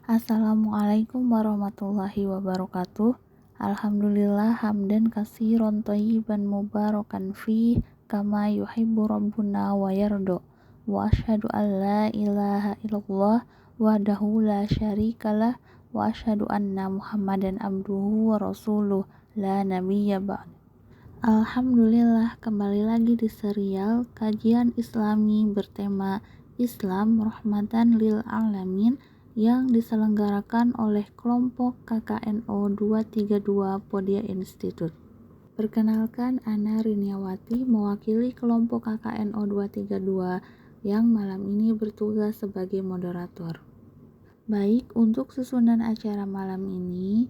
Assalamualaikum warahmatullahi wabarakatuh. Alhamdulillah hamdan katsiran thayyiban mubarakan fi kama yuhibbu rabbuna wa yarda. Wa asyhadu an la ilaha illallah wahdahu la syarikalah wa asyhadu anna Muhammadan abduhu wa rasuluh la nabiyya ba'd. Alhamdulillah, kembali lagi di serial kajian Islami bertema Islam Rahmatan lil Alamin yang diselenggarakan oleh kelompok KKNO 232 Podia Institute. Perkenalkan, Ana Riniawati mewakili kelompok KKNO 232 yang malam ini bertugas sebagai moderator. Baik, untuk susunan acara malam ini,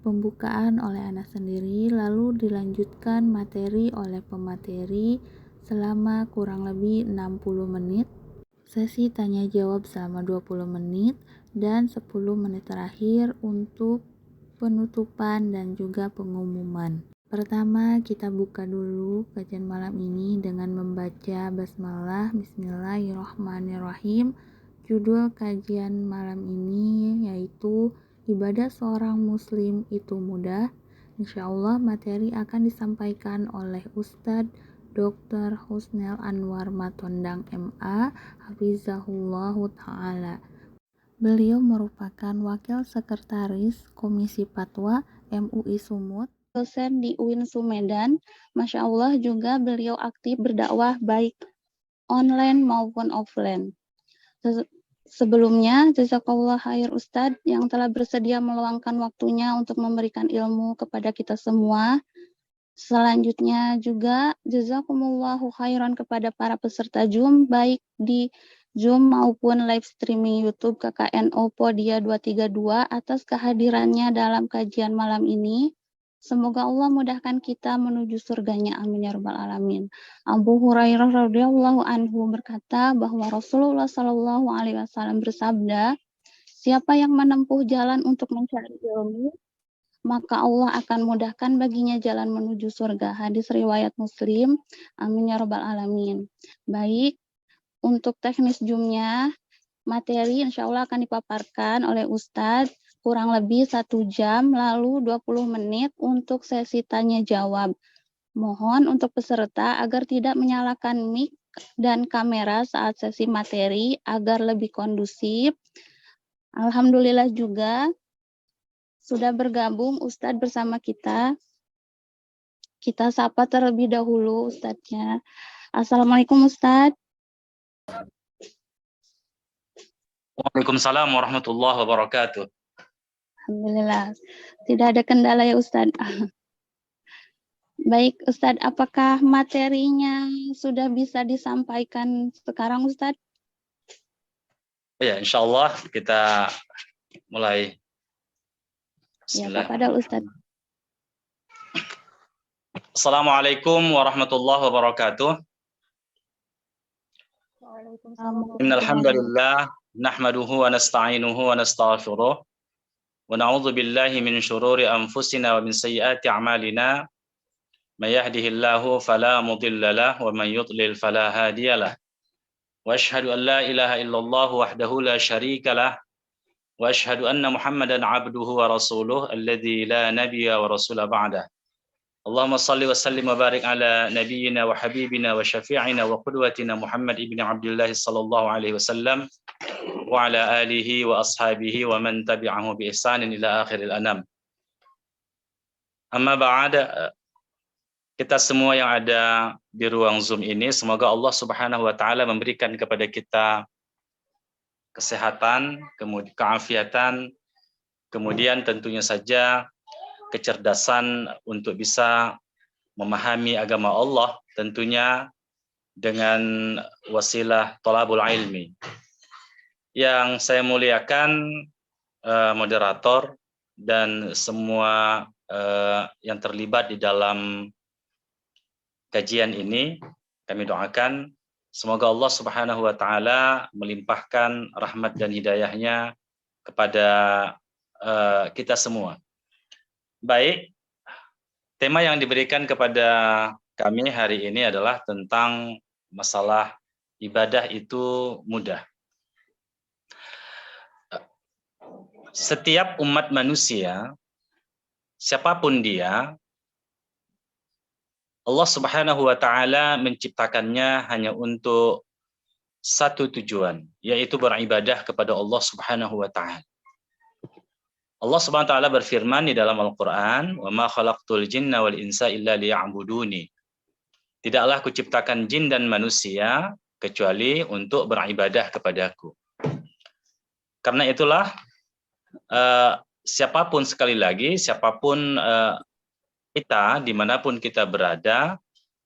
pembukaan oleh Ana sendiri, lalu dilanjutkan materi oleh pemateri selama kurang lebih 60 menit, sesi tanya jawab selama 20 menit, dan 10 menit terakhir untuk penutupan dan juga pengumuman. Pertama, kita buka dulu kajian malam ini dengan membaca basmalah. Bismillahirrahmanirrahim. Judul kajian malam ini yaitu ibadah seorang muslim itu mudah. Insyaallah materi akan disampaikan oleh Ustadz Dr. Husnel Anwar Matondang MA Hafizahullahu Ta'ala. Beliau merupakan Wakil Sekretaris Komisi Fatwa MUI Sumut, dosen di UIN Sumedan. Masya Allah juga beliau aktif berdakwah baik online maupun offline. Sebelumnya, jazakallah khair Ustadz yang telah bersedia meluangkan waktunya untuk memberikan ilmu kepada kita semua. Selanjutnya juga jazakumullahu khairan kepada para peserta Zoom baik di Zoom maupun live streaming YouTube KKNO Podia 232 atas kehadirannya dalam kajian malam ini. Semoga Allah mudahkan kita menuju surganya. Amin ya rabbal alamin. Abu Hurairah radhiyallahu anhu berkata bahwa Rasulullah Shallallahu alaihi wasallam bersabda, siapa yang menempuh jalan untuk mencari ilmu, maka Allah akan mudahkan baginya jalan menuju surga. Hadis riwayat Muslim. Amin ya rabbal alamin. Baik, untuk teknis Zoom-nya, materi insya Allah akan dipaparkan oleh Ustadz kurang lebih 1 jam, lalu 20 menit untuk sesi tanya jawab. Mohon untuk peserta agar tidak menyalakan mic dan kamera saat sesi materi agar lebih kondusif. Alhamdulillah juga sudah bergabung Ustadz bersama kita. Kita sapa terlebih dahulu Ustadznya. Assalamualaikum Ustadz. Waalaikumsalam warahmatullahi wabarakatuh. Alhamdulillah. Tidak ada kendala ya Ustadz. Baik Ustadz, apakah materinya sudah bisa disampaikan sekarang Ustadz? Ya, insya Allah kita mulai. Ya, kepada Ustadz. Assalamualaikum warahmatullahi wabarakatuh. Innal hamdalillah nahmaduhu wa nasta'inuhu wa nastaghfiruh wa na'udzu billahi min syururi anfusina wa min sayyiati a'malina. May yahdihillahu fala mudilla lahu wa may yudlil fala hadiyalah. Wa asyhadu an la ilaha illallah wahdahu la syarika lah wa asyhadu anna Muhammadan abduhu wa rasuluh alladzi la nabiyya wa rasula ba'dah. Allahumma salli wa sallim wa barik ala nabiyyina wa habibina wa syafi'ina wa qudwatina Muhammad ibn Abdullah sallallahu alaihi wasallam wa ala alihi wa ashabihi wa man tabi'ahu bi ihsanin ila akhiril anam. Amma ba'd, kita semua yang ada di ruang Zoom ini, semoga Allah Subhanahu wa taala memberikan kepada kita kesehatan, kemudian keafiatan, kemudian tentunya saja kecerdasan untuk bisa memahami agama Allah, tentunya dengan wasilah thalabul ilmi. Yang saya muliakan moderator dan semua yang terlibat di dalam kajian ini, kami doakan semoga Allah Subhanahu wa taala melimpahkan rahmat dan hidayahnya kepada kita semua. Baik, tema yang diberikan kepada kami hari ini adalah tentang masalah ibadah itu mudah. setiap umat manusia, siapapun dia, Allah Subhanahu wa taala menciptakannya hanya untuk satu tujuan, yaitu beribadah kepada Allah Subhanahu wa taala. Allah Subhanahu wa taala berfirman di dalam Al-Qur'an, "Wa ma khalaqtul jinna wal insa illa liya'buduni." Tidaklah kuciptakan jin dan manusia kecuali untuk beribadah kepadaku. Karena itulah siapapun, sekali lagi, siapapun kita, dimanapun kita berada,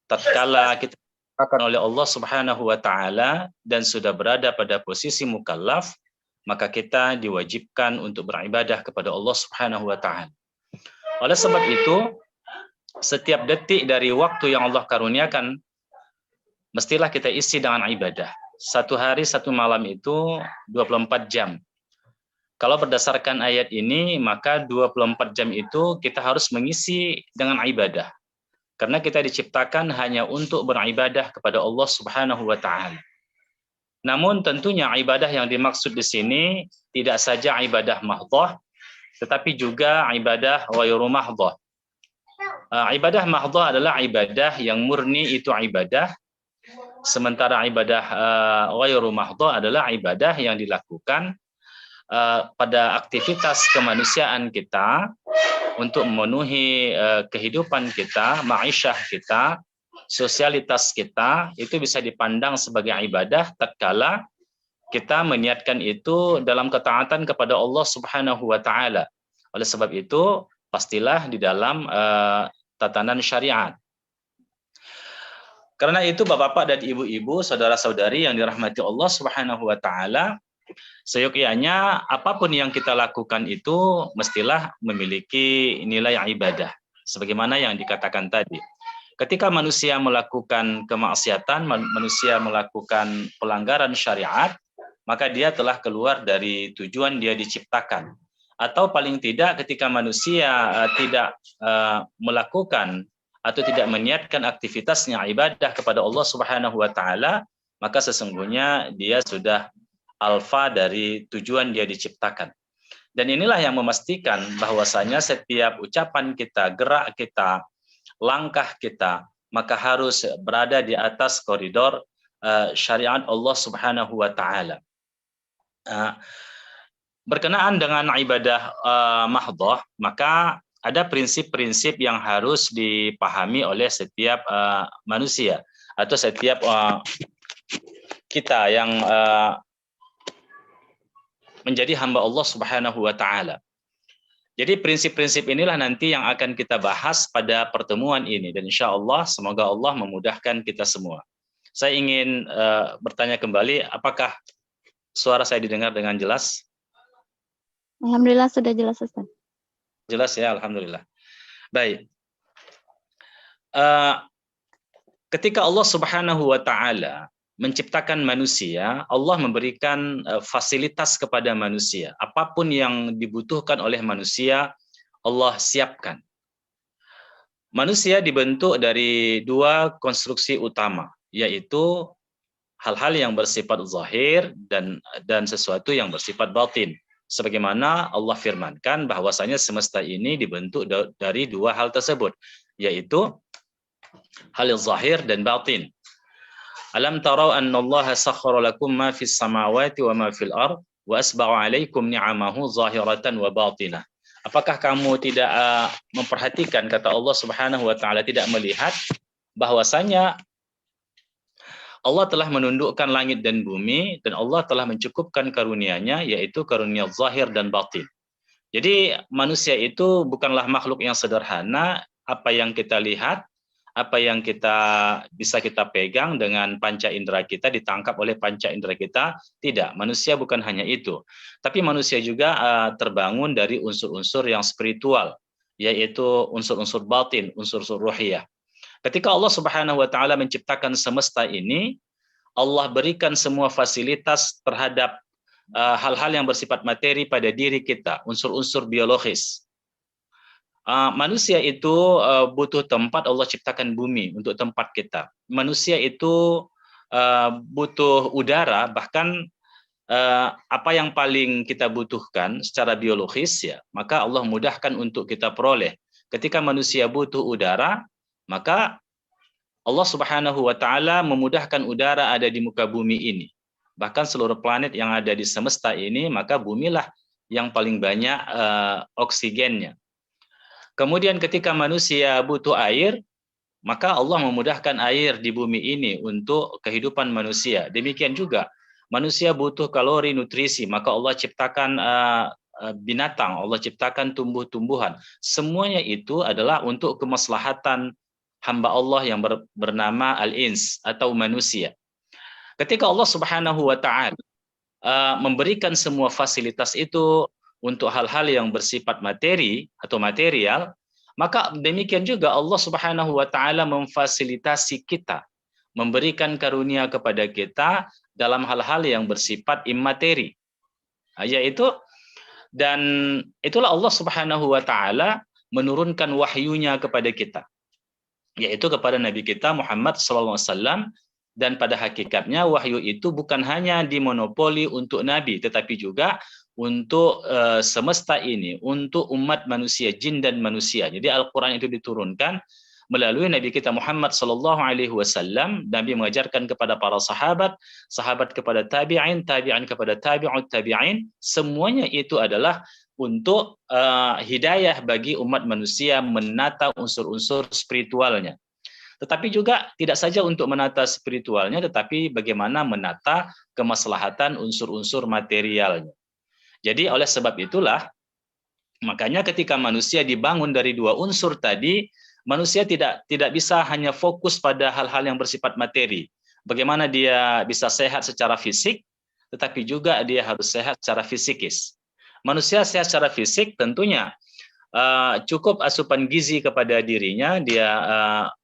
tatkala kita akan oleh Allah Subhanahu wa taala dan sudah berada pada posisi mukallaf, maka kita diwajibkan untuk beribadah kepada Allah Subhanahu wa taala. Oleh sebab itu, setiap detik dari waktu yang Allah karuniakan mestilah kita isi dengan ibadah. Satu hari, satu malam itu 24 jam. Kalau berdasarkan ayat ini, maka 24 jam itu kita harus mengisi dengan ibadah. Karena kita diciptakan hanya untuk beribadah kepada Allah Subhanahu wa taala. Namun tentunya ibadah yang dimaksud di sini tidak saja ibadah mahdhah, tetapi juga ibadah ghairu mahdhah. Ibadah mahdhah adalah ibadah yang murni itu ibadah, sementara ibadah ghairu mahdhah adalah ibadah yang dilakukan pada aktivitas kemanusiaan kita untuk memenuhi kehidupan kita, ma'isyah kita, sosialitas kita, itu bisa dipandang sebagai ibadah tatkala kita meniatkan itu dalam ketaatan kepada Allah Subhanahu wa taala. Oleh sebab itu, pastilah di dalam tatanan syariat. Karena itu Bapak-bapak dan Ibu-ibu, saudara-saudari yang dirahmati Allah Subhanahu wa taala, seyogyanya apapun yang kita lakukan itu mestilah memiliki nilai ibadah. Sebagaimana yang dikatakan tadi. Ketika manusia melakukan kemaksiatan, manusia melakukan pelanggaran syariat, maka dia telah keluar dari tujuan dia diciptakan. Atau paling tidak ketika manusia tidak melakukan atau tidak meniatkan aktivitasnya ibadah kepada Allah Subhanahu wa taala, maka sesungguhnya dia sudah alfa dari tujuan dia diciptakan. Dan inilah yang memastikan bahwasanya setiap ucapan kita, gerak kita, langkah kita, maka harus berada di atas koridor syariat Allah Subhanahu wa taala. Berkenaan dengan ibadah mahdhah, maka ada prinsip-prinsip yang harus dipahami oleh setiap manusia atau setiap kita yang menjadi hamba Allah Subhanahu wa taala. Jadi prinsip-prinsip inilah nanti yang akan kita bahas pada pertemuan ini, dan insya Allah semoga Allah memudahkan kita semua. Saya ingin bertanya kembali, apakah suara saya didengar dengan jelas? Alhamdulillah sudah jelas, Ustaz. Jelas ya, alhamdulillah. Baik. Ketika Allah Subhanahu wa taala menciptakan manusia, Allah memberikan fasilitas kepada manusia. Apapun yang dibutuhkan oleh manusia, Allah siapkan. Manusia dibentuk dari dua konstruksi utama, yaitu hal-hal yang bersifat zahir dan sesuatu yang bersifat batin. Sebagaimana Allah firmankan bahwasanya semesta ini dibentuk dari dua hal tersebut, yaitu hal zahir dan batin. Alam tarau annallaha sakhkhara lakum ma fis samawati wa ma fil ard wa asbagha 'alaikum ni'amahu zahiratan wa batinah. Apakah kamu tidak memperhatikan, kata Allah Subhanahu wa taala, tidak melihat bahwasanya Allah telah menundukkan langit dan bumi dan Allah telah mencukupkan karunia-Nya, yaitu karunia zahir dan batin. Jadi manusia itu bukanlah makhluk yang sederhana, apa yang kita lihat, apa yang bisa kita pegang dengan panca indera kita, ditangkap oleh panca indera kita, tidak. Manusia bukan hanya itu, tapi manusia juga terbangun dari unsur-unsur yang spiritual, yaitu unsur-unsur batin, unsur-unsur ruhiyah. Ketika Allah Subhanahu wa taala menciptakan semesta ini, Allah berikan semua fasilitas terhadap hal-hal yang bersifat materi pada diri kita, unsur-unsur biologis. Manusia itu butuh tempat, Allah ciptakan bumi untuk tempat kita. Manusia itu butuh udara, bahkan apa yang paling kita butuhkan secara biologis ya, maka Allah mudahkan untuk kita peroleh. Ketika manusia butuh udara, maka Allah Subhanahu wa taala memudahkan udara ada di muka bumi ini. Bahkan seluruh planet yang ada di semesta ini, maka bumilah yang paling banyak oksigennya. Kemudian ketika manusia butuh air, maka Allah memudahkan air di bumi ini untuk kehidupan manusia. Demikian juga manusia butuh kalori, nutrisi, maka Allah ciptakan binatang, Allah ciptakan tumbuh-tumbuhan. Semuanya itu adalah untuk kemaslahatan hamba Allah yang bernama al-ins atau manusia. Ketika Allah Subhanahu wa taala memberikan semua fasilitas itu untuk hal-hal yang bersifat materi atau material, maka demikian juga Allah Subhanahu wa taala memfasilitasi kita, memberikan karunia kepada kita dalam hal-hal yang bersifat imateri. Yaitu, dan itulah Allah Subhanahu wa taala menurunkan wahyunya kepada kita, yaitu kepada Nabi kita Muhammad SAW. Dan pada hakikatnya wahyu itu bukan hanya dimonopoli untuk Nabi, tetapi juga untuk semesta ini, untuk umat manusia, jin dan manusia. Jadi Al-Quran itu diturunkan melalui Nabi kita Muhammad SAW. Nabi mengajarkan kepada para sahabat, sahabat kepada tabi'in, tabi'in kepada tabi'ut tabi'in. Semuanya itu adalah untuk hidayah bagi umat manusia menata unsur-unsur spiritualnya. Tetapi juga tidak saja untuk menata spiritualnya, tetapi bagaimana menata kemaslahatan unsur-unsur materialnya. Jadi oleh sebab itulah, makanya ketika manusia dibangun dari dua unsur tadi, manusia tidak bisa hanya fokus pada hal-hal yang bersifat materi. Bagaimana dia bisa sehat secara fisik, tetapi juga dia harus sehat secara fisikis. Manusia sehat secara fisik tentunya cukup asupan gizi kepada dirinya, dia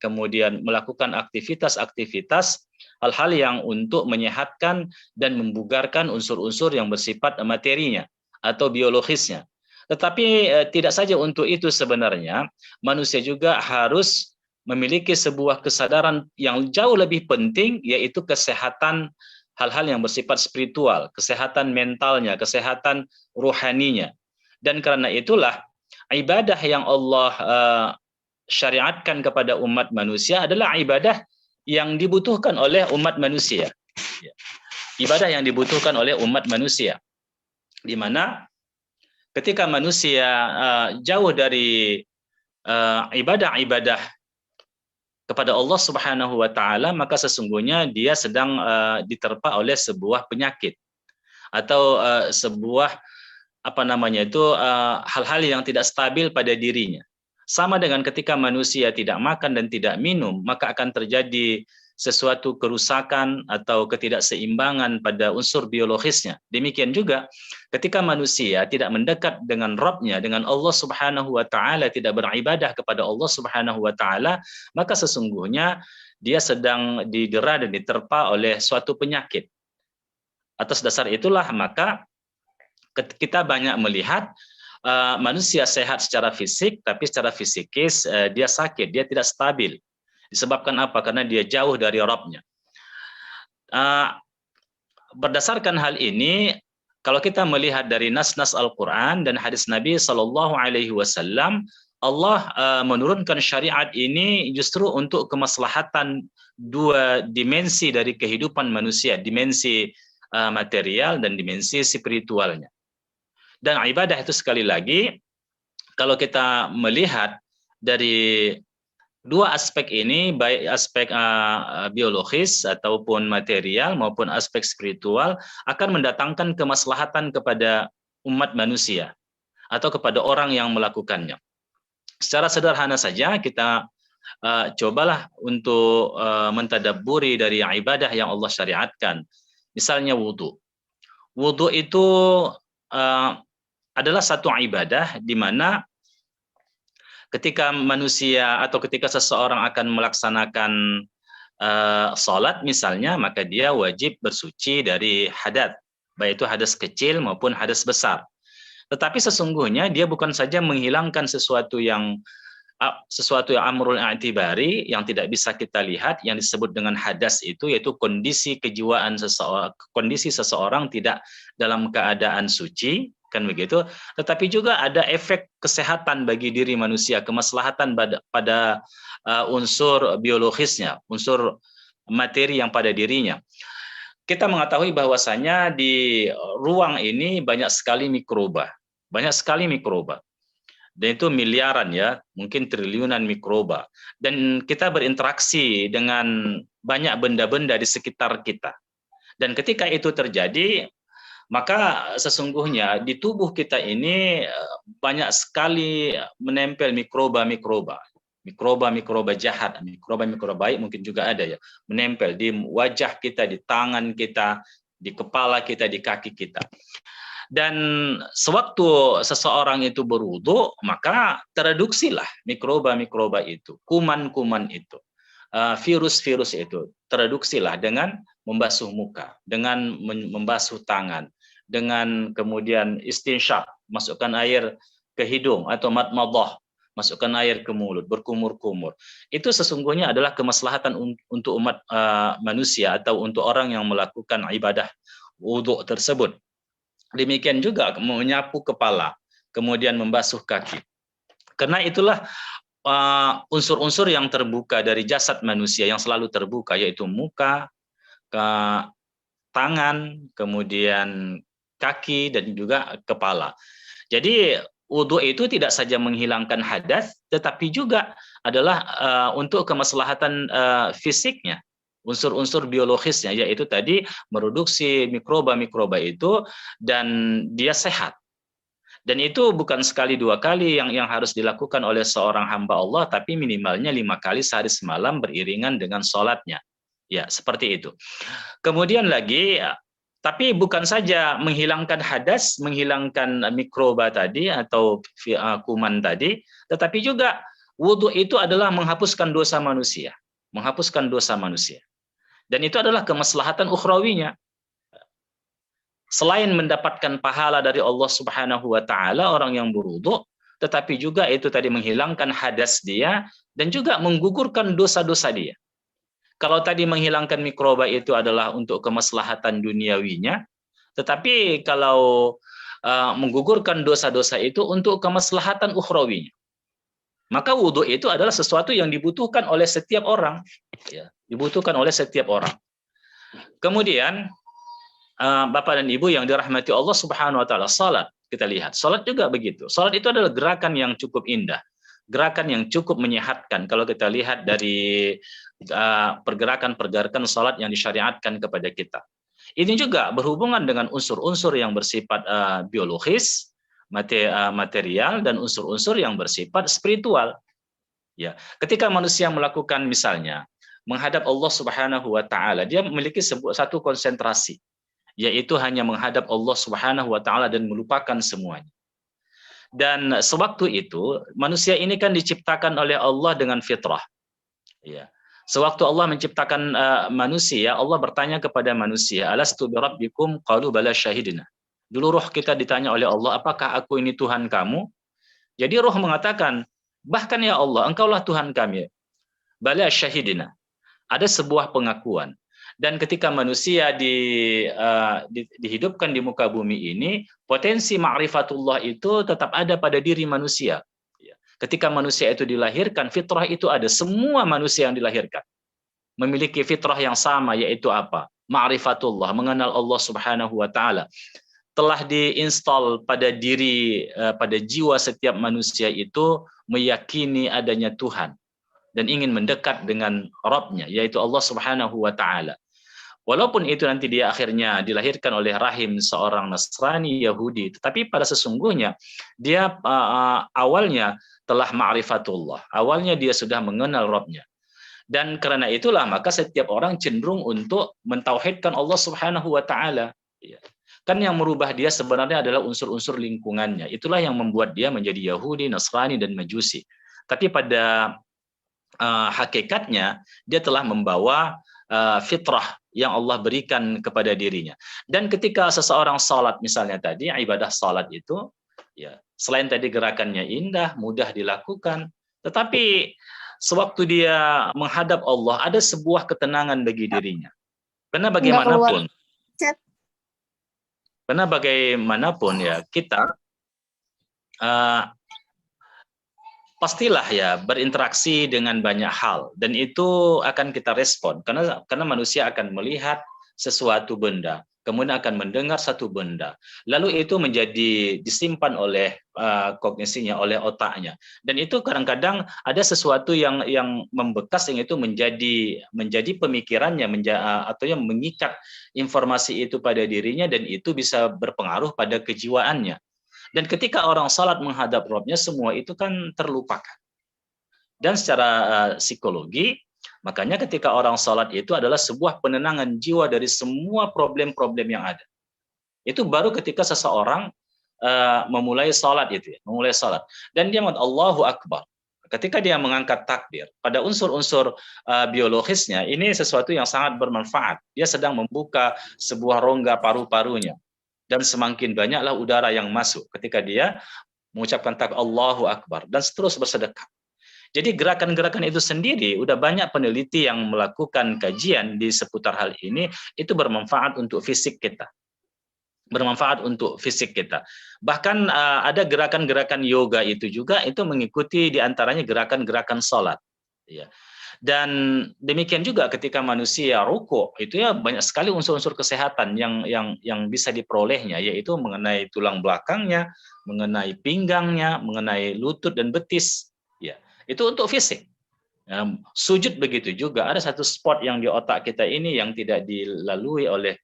kemudian melakukan aktivitas-aktivitas hal-hal yang untuk menyehatkan dan membugarkan unsur-unsur yang bersifat materinya atau biologisnya. Tetapi tidak saja untuk itu sebenarnya, manusia juga harus memiliki sebuah kesadaran yang jauh lebih penting, yaitu kesehatan hal-hal yang bersifat spiritual, kesehatan mentalnya, kesehatan rohaninya. Dan karena itulah ibadah yang Allah syariatkan kepada umat manusia adalah ibadah yang dibutuhkan oleh umat manusia. Ibadah yang dibutuhkan oleh umat manusia. Di mana ketika manusia jauh dari ibadah-ibadah kepada Allah Subhanahu wa taala, maka sesungguhnya dia sedang diterpa oleh sebuah penyakit atau sebuah hal-hal yang tidak stabil pada dirinya. Sama dengan ketika manusia tidak makan dan tidak minum, maka akan terjadi sesuatu kerusakan atau ketidakseimbangan pada unsur biologisnya. Demikian juga ketika manusia tidak mendekat dengan Rabb-nya, dengan Allah Subhanahu wa taala, tidak beribadah kepada Allah Subhanahu wa taala, maka sesungguhnya dia sedang didera dan diterpa oleh suatu penyakit. Atas dasar itulah maka kita banyak melihat manusia sehat secara fisik, tapi secara fisikis dia sakit, dia tidak stabil. Disebabkan apa? Karena dia jauh dari Rabb-nya. Berdasarkan hal ini, kalau kita melihat dari nas-nas Al-Quran dan hadis Nabi SAW, Allah menurunkan syariat ini justru untuk kemaslahatan dua dimensi dari kehidupan manusia, dimensi material dan dimensi spiritualnya. Dan ibadah itu sekali lagi, kalau kita melihat dari dua aspek ini, baik aspek biologis ataupun material maupun aspek spiritual, akan mendatangkan kemaslahatan kepada umat manusia atau kepada orang yang melakukannya. Secara sederhana saja kita cobalah untuk mentadabburi dari ibadah yang Allah syariatkan. Misalnya wudhu. Wudhu itu adalah satu ibadah di mana ketika manusia atau ketika seseorang akan melaksanakan salat misalnya, maka dia wajib bersuci dari hadas, baik itu hadas kecil maupun hadas besar. Tetapi sesungguhnya dia bukan saja menghilangkan sesuatu yang sesuatu yang amrul i'tibari yang tidak bisa kita lihat, yang disebut dengan hadas itu yaitu kondisi kejiwaan seseorang, kondisi seseorang tidak dalam keadaan suci, kan begitu. Tetapi juga ada efek kesehatan bagi diri manusia, kemaslahatan pada unsur biologisnya, unsur materi yang pada dirinya. Kita mengetahui bahwasanya di ruang ini banyak sekali mikroba, banyak sekali mikroba. Dan itu miliaran ya, mungkin triliunan mikroba. Dan kita berinteraksi dengan banyak benda-benda di sekitar kita. Dan ketika itu terjadi, maka sesungguhnya di tubuh kita ini banyak sekali menempel mikroba-mikroba. Mikroba-mikroba jahat, mikroba-mikroba baik mungkin juga ada ya, menempel di wajah kita, di tangan kita, di kepala kita, di kaki kita. Dan sewaktu seseorang itu berwudu, maka tereduksilah mikroba-mikroba itu, kuman-kuman itu, virus-virus itu, tereduksilah dengan membasuh muka, dengan membasuh tangan, dengan kemudian istinsyak, masukkan air ke hidung atau madmadah, masukkan air ke mulut, berkumur-kumur. Itu sesungguhnya adalah kemaslahatan untuk umat manusia atau untuk orang yang melakukan ibadah wudu tersebut. Demikian juga menyapu kepala, kemudian membasuh kaki. Karena itulah unsur-unsur yang terbuka dari jasad manusia yang selalu terbuka, yaitu muka, tangan, kemudian kaki, dan juga kepala. Jadi wudu itu tidak saja menghilangkan hadas, tetapi juga adalah untuk kemaslahatan fisiknya, unsur-unsur biologisnya, yaitu tadi mereduksi mikroba-mikroba itu dan dia sehat. Dan itu bukan sekali dua kali yang harus dilakukan oleh seorang hamba Allah, tapi minimalnya 5 kali sehari semalam beriringan dengan sholatnya. Ya, seperti itu. Kemudian lagi, tapi bukan saja menghilangkan hadas, menghilangkan mikroba tadi atau kuman tadi, tetapi juga wudu itu adalah menghapuskan dosa manusia. Menghapuskan dosa manusia. Dan itu adalah kemaslahatan ukhrawinya. Selain mendapatkan pahala dari Allah Subhanahu wa taala orang yang berwudu, tetapi juga itu tadi menghilangkan hadas dia dan juga menggugurkan dosa-dosa dia. Kalau tadi menghilangkan mikroba itu adalah untuk kemaslahatan duniawinya, tetapi kalau menggugurkan dosa-dosa itu untuk kemaslahatan ukhrawinya. Maka wudu itu adalah sesuatu yang dibutuhkan oleh setiap orang, ya, dibutuhkan oleh setiap orang. Kemudian Bapak dan Ibu yang dirahmati Allah Subhanahu wa taala, salat, kita lihat. Salat juga begitu. Salat itu adalah gerakan yang cukup indah, gerakan yang cukup menyehatkan kalau kita lihat dari pergerakan-pergerakan salat yang disyariatkan kepada kita. Ini juga berhubungan dengan unsur-unsur yang bersifat biologis, material, dan unsur-unsur yang bersifat spiritual. Ya, ketika manusia melakukan misalnya menghadap Allah Subhanahu wa taala, dia memiliki satu konsentrasi, yaitu hanya menghadap Allah Subhanahu wa taala dan melupakan semuanya. Dan sewaktu itu manusia ini kan diciptakan oleh Allah dengan fitrah. Ya. Sewaktu Allah menciptakan manusia, Allah bertanya kepada manusia, "Alastu birabbikum?" Qalu bala syahidna. Dulu roh kita ditanya oleh Allah, apakah aku ini Tuhan kamu? Jadi roh mengatakan, bahkan ya Allah, engkaulah Tuhan kami. Bala syahidina. Ada sebuah pengakuan. Dan ketika manusia dihidupkan di muka bumi ini, potensi ma'rifatullah itu tetap ada pada diri manusia. Ketika manusia itu dilahirkan, fitrah itu ada. Semua manusia yang dilahirkan memiliki fitrah yang sama, yaitu apa? Ma'rifatullah, mengenal Allah Subhanahu wa taala. Telah diinstal pada diri, pada jiwa setiap manusia itu meyakini adanya Tuhan dan ingin mendekat dengan Rabb-nya, yaitu Allah Subhanahu wa taala. Walaupun itu nanti dia akhirnya dilahirkan oleh rahim seorang Nasrani, Yahudi, tetapi pada sesungguhnya dia awalnya telah ma'rifatullah, awalnya dia sudah mengenal Rabb-nya. Dan karena itulah maka setiap orang cenderung untuk mentauhidkan Allah Subhanahu wa taala. Kan yang merubah dia sebenarnya adalah unsur-unsur lingkungannya. Itulah yang membuat dia menjadi Yahudi, Nasrani, dan Majusi. Tapi pada hakikatnya dia telah membawa fitrah yang Allah berikan kepada dirinya. Dan ketika seseorang salat misalnya tadi, ibadah salat itu, ya, selain tadi gerakannya indah, mudah dilakukan, Tetapi sewaktu dia menghadap Allah, ada sebuah ketenangan bagi dirinya. Karena bagaimanapun, ya kita pastilah ya berinteraksi dengan banyak hal, dan itu akan kita respon karena manusia akan melihat sesuatu benda, kemudian akan mendengar satu benda, lalu itu menjadi disimpan oleh kognisinya, oleh otaknya, dan itu kadang-kadang ada sesuatu yang membekas, yang itu menjadi pemikirannya, atau yang mengikat informasi itu pada dirinya, dan itu bisa berpengaruh pada kejiwaannya. Dan ketika orang salat menghadap Rabbnya, semua itu kan terlupakan. Dan secara psikologi, makanya ketika orang salat itu adalah sebuah penenangan jiwa dari semua problem-problem yang ada. Itu baru ketika seseorang memulai salat itu, memulai salat. Dan dia mengatakan Allahu Akbar. Ketika dia mengangkat takbir, pada unsur-unsur biologisnya, ini sesuatu yang sangat bermanfaat. Dia sedang membuka sebuah rongga paru-parunya. Dan semakin banyaklah udara yang masuk ketika dia mengucapkan takbir Allahu Akbar, dan terus bersedekah. Jadi gerakan-gerakan itu sendiri, udah banyak peneliti yang melakukan kajian di seputar hal ini, itu bermanfaat untuk fisik kita. Bermanfaat untuk fisik kita. Bahkan ada gerakan-gerakan yoga itu juga, itu mengikuti diantaranya gerakan-gerakan sholat. Ya. Dan demikian juga ketika manusia ruku, itu ya banyak sekali unsur-unsur kesehatan yang bisa diperolehnya, yaitu mengenai tulang belakangnya, mengenai pinggangnya, mengenai lutut dan betis. Ya, itu untuk fisik. Sujud begitu juga, ada satu spot yang di otak kita ini yang tidak dilalui oleh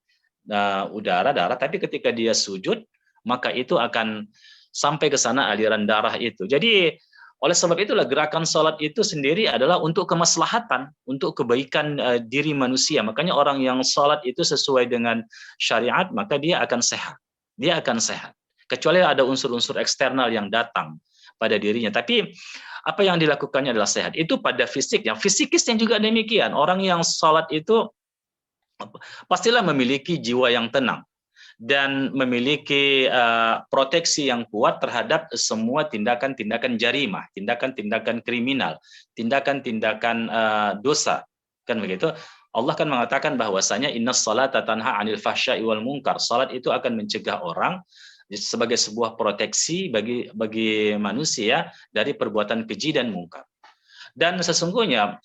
udara, darah, tapi ketika dia sujud, maka itu akan sampai ke sana aliran darah itu. Jadi oleh sebab itulah gerakan sholat itu sendiri adalah untuk kemaslahatan, untuk kebaikan diri manusia. Makanya orang yang sholat itu sesuai dengan syariat, maka dia akan sehat. Dia akan sehat. Kecuali ada unsur-unsur eksternal yang datang pada dirinya. Tapi apa yang dilakukannya adalah sehat. Itu pada fisik. Yang fisikisnya juga demikian. Orang yang sholat itu pastilah memiliki jiwa yang tenang dan memiliki proteksi yang kuat terhadap semua tindakan-tindakan jarimah, tindakan-tindakan kriminal, tindakan-tindakan dosa, kan begitu? Allah kan mengatakan bahwasanya innas salata tanha 'anil fahsya'i wal munkar. Salat itu akan mencegah orang sebagai sebuah proteksi bagi manusia dari perbuatan keji dan mungkar. Dan sesungguhnya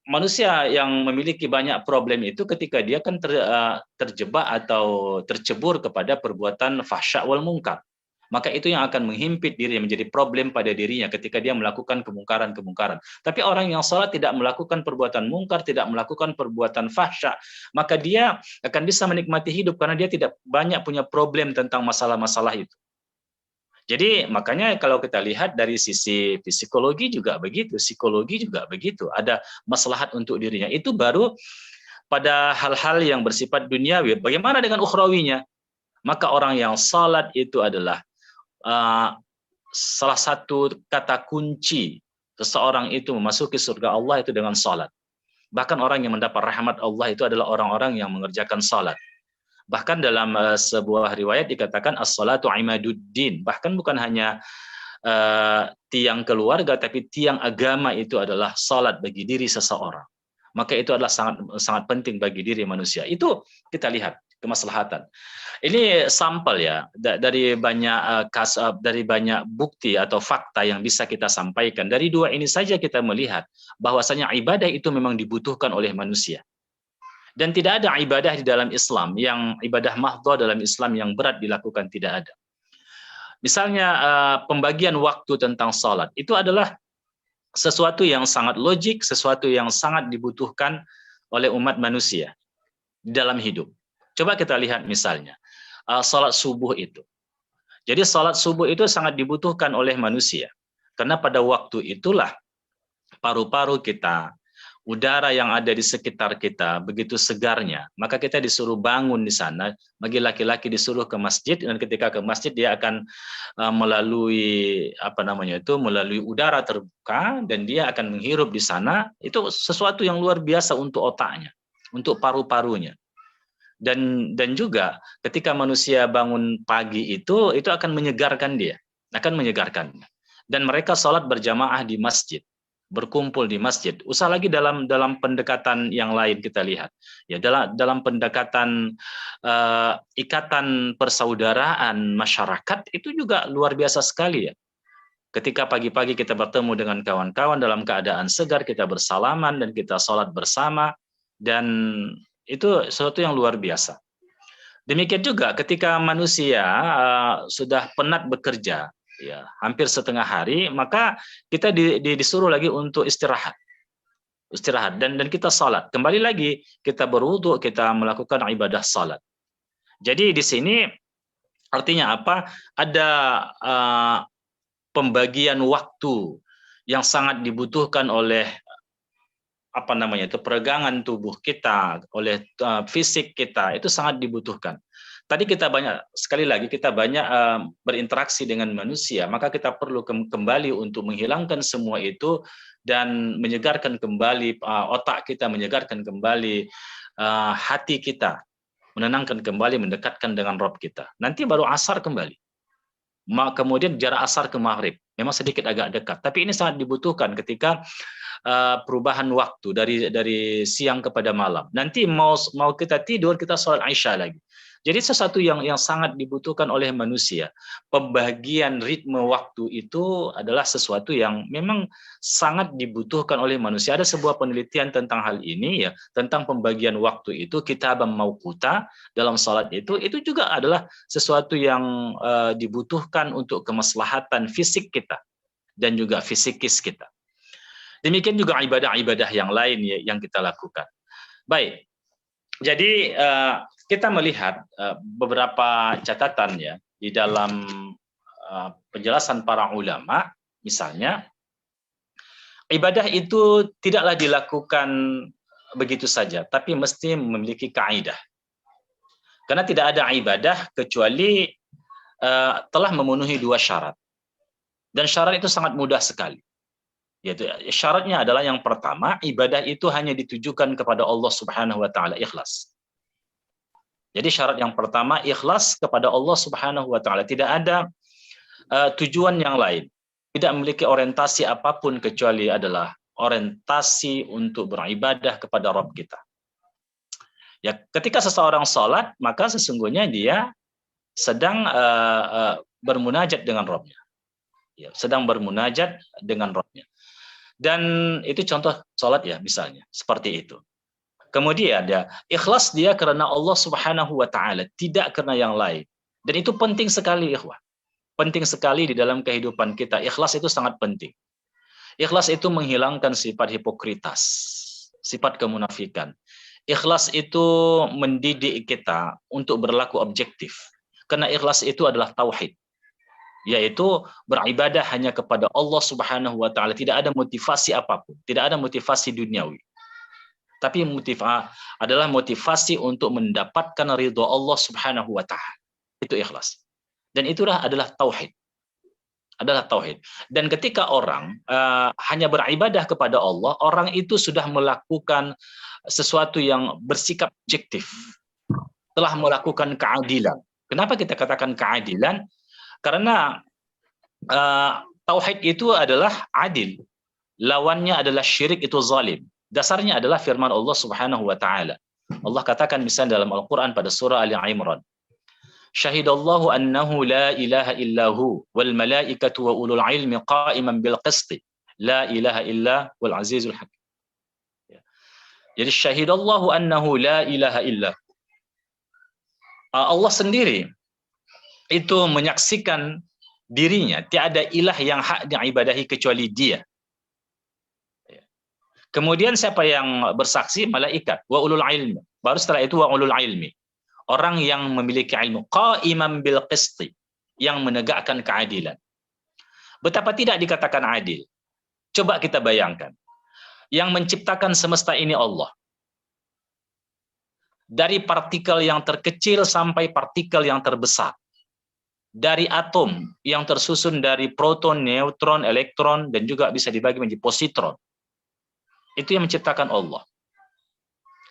manusia yang memiliki banyak problem itu ketika dia kan terjebak atau tercebur kepada perbuatan fahsya wal mungkar. Maka itu yang akan menghimpit diri, menjadi problem pada dirinya ketika dia melakukan kemungkaran-kemungkaran. Tapi orang yang salat tidak melakukan perbuatan mungkar, tidak melakukan perbuatan fahsya, maka dia akan bisa menikmati hidup karena dia tidak banyak punya problem tentang masalah-masalah itu. Jadi makanya kalau kita lihat dari sisi psikologi juga begitu, psikologi juga begitu, ada maslahat untuk dirinya. Itu baru pada hal-hal yang bersifat duniawi. Bagaimana dengan ukhrawinya? Maka orang yang salat itu adalah salah satu kata kunci seseorang itu memasuki surga Allah itu dengan salat. Bahkan orang yang mendapat rahmat Allah itu adalah orang-orang yang mengerjakan salat. Bahkan dalam sebuah riwayat dikatakan as-salatu imaduddin. Bahkan bukan hanya tiang keluarga, tapi tiang agama itu adalah salat bagi diri seseorang. Maka itu adalah sangat sangat penting bagi diri manusia. Itu kita lihat kemaslahatan. Ini sampel ya dari banyak dari banyak bukti atau fakta yang bisa kita sampaikan. Dari dua ini saja kita melihat bahwasanya ibadah itu memang dibutuhkan oleh manusia. Dan tidak ada ibadah di dalam Islam yang ibadah mahdhah dalam Islam yang berat dilakukan, tidak ada. Misalnya pembagian waktu tentang salat itu adalah sesuatu yang sangat logik, sesuatu yang sangat dibutuhkan oleh umat manusia di dalam hidup. Coba kita lihat misalnya salat subuh itu. Jadi salat subuh itu sangat dibutuhkan oleh manusia karena pada waktu itulah paru-paru kita, udara yang ada di sekitar kita begitu segarnya, maka kita disuruh bangun di sana. Bagi laki-laki disuruh ke masjid, dan ketika ke masjid dia akan melalui melalui udara terbuka, dan dia akan menghirup di sana. Itu sesuatu yang luar biasa untuk otaknya, untuk paru-parunya. Dan juga ketika manusia bangun pagi itu akan menyegarkan dia, akan menyegarkan. dan mereka sholat berjamaah di masjid, berkumpul di masjid. Usah lagi dalam pendekatan yang lain kita lihat. Ya, dalam pendekatan ikatan persaudaraan masyarakat itu juga luar biasa sekali ya. Ketika pagi-pagi kita bertemu dengan kawan-kawan dalam keadaan segar, kita bersalaman dan kita sholat bersama, dan itu sesuatu yang luar biasa. Demikian juga ketika manusia sudah penat bekerja, ya hampir setengah hari, maka kita disuruh lagi untuk istirahat dan kita salat. Kembali lagi kita berwudu, kita melakukan ibadah salat. Jadi di sini artinya apa? Ada pembagian waktu yang sangat dibutuhkan oleh peregangan tubuh kita, oleh fisik kita, itu sangat dibutuhkan. Tadi sekali lagi kita banyak berinteraksi dengan manusia, maka kita perlu kembali untuk menghilangkan semua itu dan menyegarkan kembali otak kita, menyegarkan kembali hati kita, menenangkan kembali, mendekatkan dengan Rabb kita. Nanti baru asar kembali. Kemudian jarak asar ke maghrib memang sedikit agak dekat, tapi ini sangat dibutuhkan ketika perubahan waktu dari siang kepada malam. Nanti mau kita tidur, kita sholat Isya lagi. Jadi sesuatu yang sangat dibutuhkan oleh manusia. Pembagian ritme waktu itu adalah sesuatu yang memang sangat dibutuhkan oleh manusia. Ada sebuah penelitian tentang hal ini ya, tentang pembagian waktu itu, kitab mauquta dalam salat itu juga adalah sesuatu yang dibutuhkan untuk kemaslahatan fisik kita dan juga fisikis kita. Demikian juga ibadah-ibadah yang lain ya, yang kita lakukan. Baik, jadi kita melihat beberapa catatan ya di dalam penjelasan para ulama, misalnya ibadah itu tidaklah dilakukan begitu saja, tapi mesti memiliki kaidah. Karena tidak ada ibadah kecuali telah memenuhi dua syarat. Dan syarat itu sangat mudah sekali. Yaitu syaratnya adalah yang pertama, ibadah itu hanya ditujukan kepada Allah Subhanahu wa taala, ikhlas. Jadi syarat yang pertama ikhlas kepada Allah Subhanahu wa taala, tidak ada tujuan yang lain. Tidak memiliki orientasi apapun kecuali adalah orientasi untuk beribadah kepada Rabb kita. Ya, ketika seseorang salat, maka sesungguhnya dia sedang bermunajat dengan Rabb-nya. Ya, sedang bermunajat dengan Rabb-nya. Dan itu contoh salat ya, misalnya seperti itu. Kemudian ya, ikhlas dia karena Allah Subhanahu wa taala, tidak karena yang lain. Dan itu penting sekali, ikhwah. Penting sekali di dalam kehidupan kita. Ikhlas itu sangat penting. Ikhlas itu menghilangkan sifat hipokritas, sifat kemunafikan. Ikhlas itu mendidik kita untuk berlaku objektif. Karena ikhlas itu adalah tauhid, yaitu beribadah hanya kepada Allah Subhanahu wa taala, tidak ada motivasi apapun, tidak ada motivasi duniawi. Tapi adalah motivasi untuk mendapatkan ridho Allah Subhanahu wa taala. Itu ikhlas. Dan itulah adalah tauhid. Adalah tauhid. Dan ketika orang hanya beribadah kepada Allah, orang itu sudah melakukan sesuatu yang bersikap objektif. Telah melakukan keadilan. Kenapa kita katakan keadilan? Karena tauhid itu adalah adil. Lawannya adalah syirik, itu zalim. Dasarnya adalah firman Allah Subhanahu wa taala. Allah katakan misalnya dalam Al-Qur'an pada surah Ali Imran. Syahidallahu annahu la ilaha illahu wal malaikatu wa ulul ilmi qa'iman bil qisti. La ilaha illa wal azizul hakim. Jadi syahidallahu annahu la ilaha illa. Allah sendiri itu menyaksikan dirinya, tiada ilah yang hak diibadahi kecuali Dia. Kemudian siapa yang bersaksi? Malaikat, wa ulul ilmi. Baru setelah itu wa ulul ilmi. Orang yang memiliki ilmu, qa'iman bil qisti, yang menegakkan keadilan. Betapa tidak dikatakan adil. Coba kita bayangkan. Yang menciptakan semesta ini Allah. Dari partikel yang terkecil sampai partikel yang terbesar. Dari atom yang tersusun dari proton, neutron, elektron, dan juga bisa dibagi menjadi positron. Itu yang menciptakan Allah.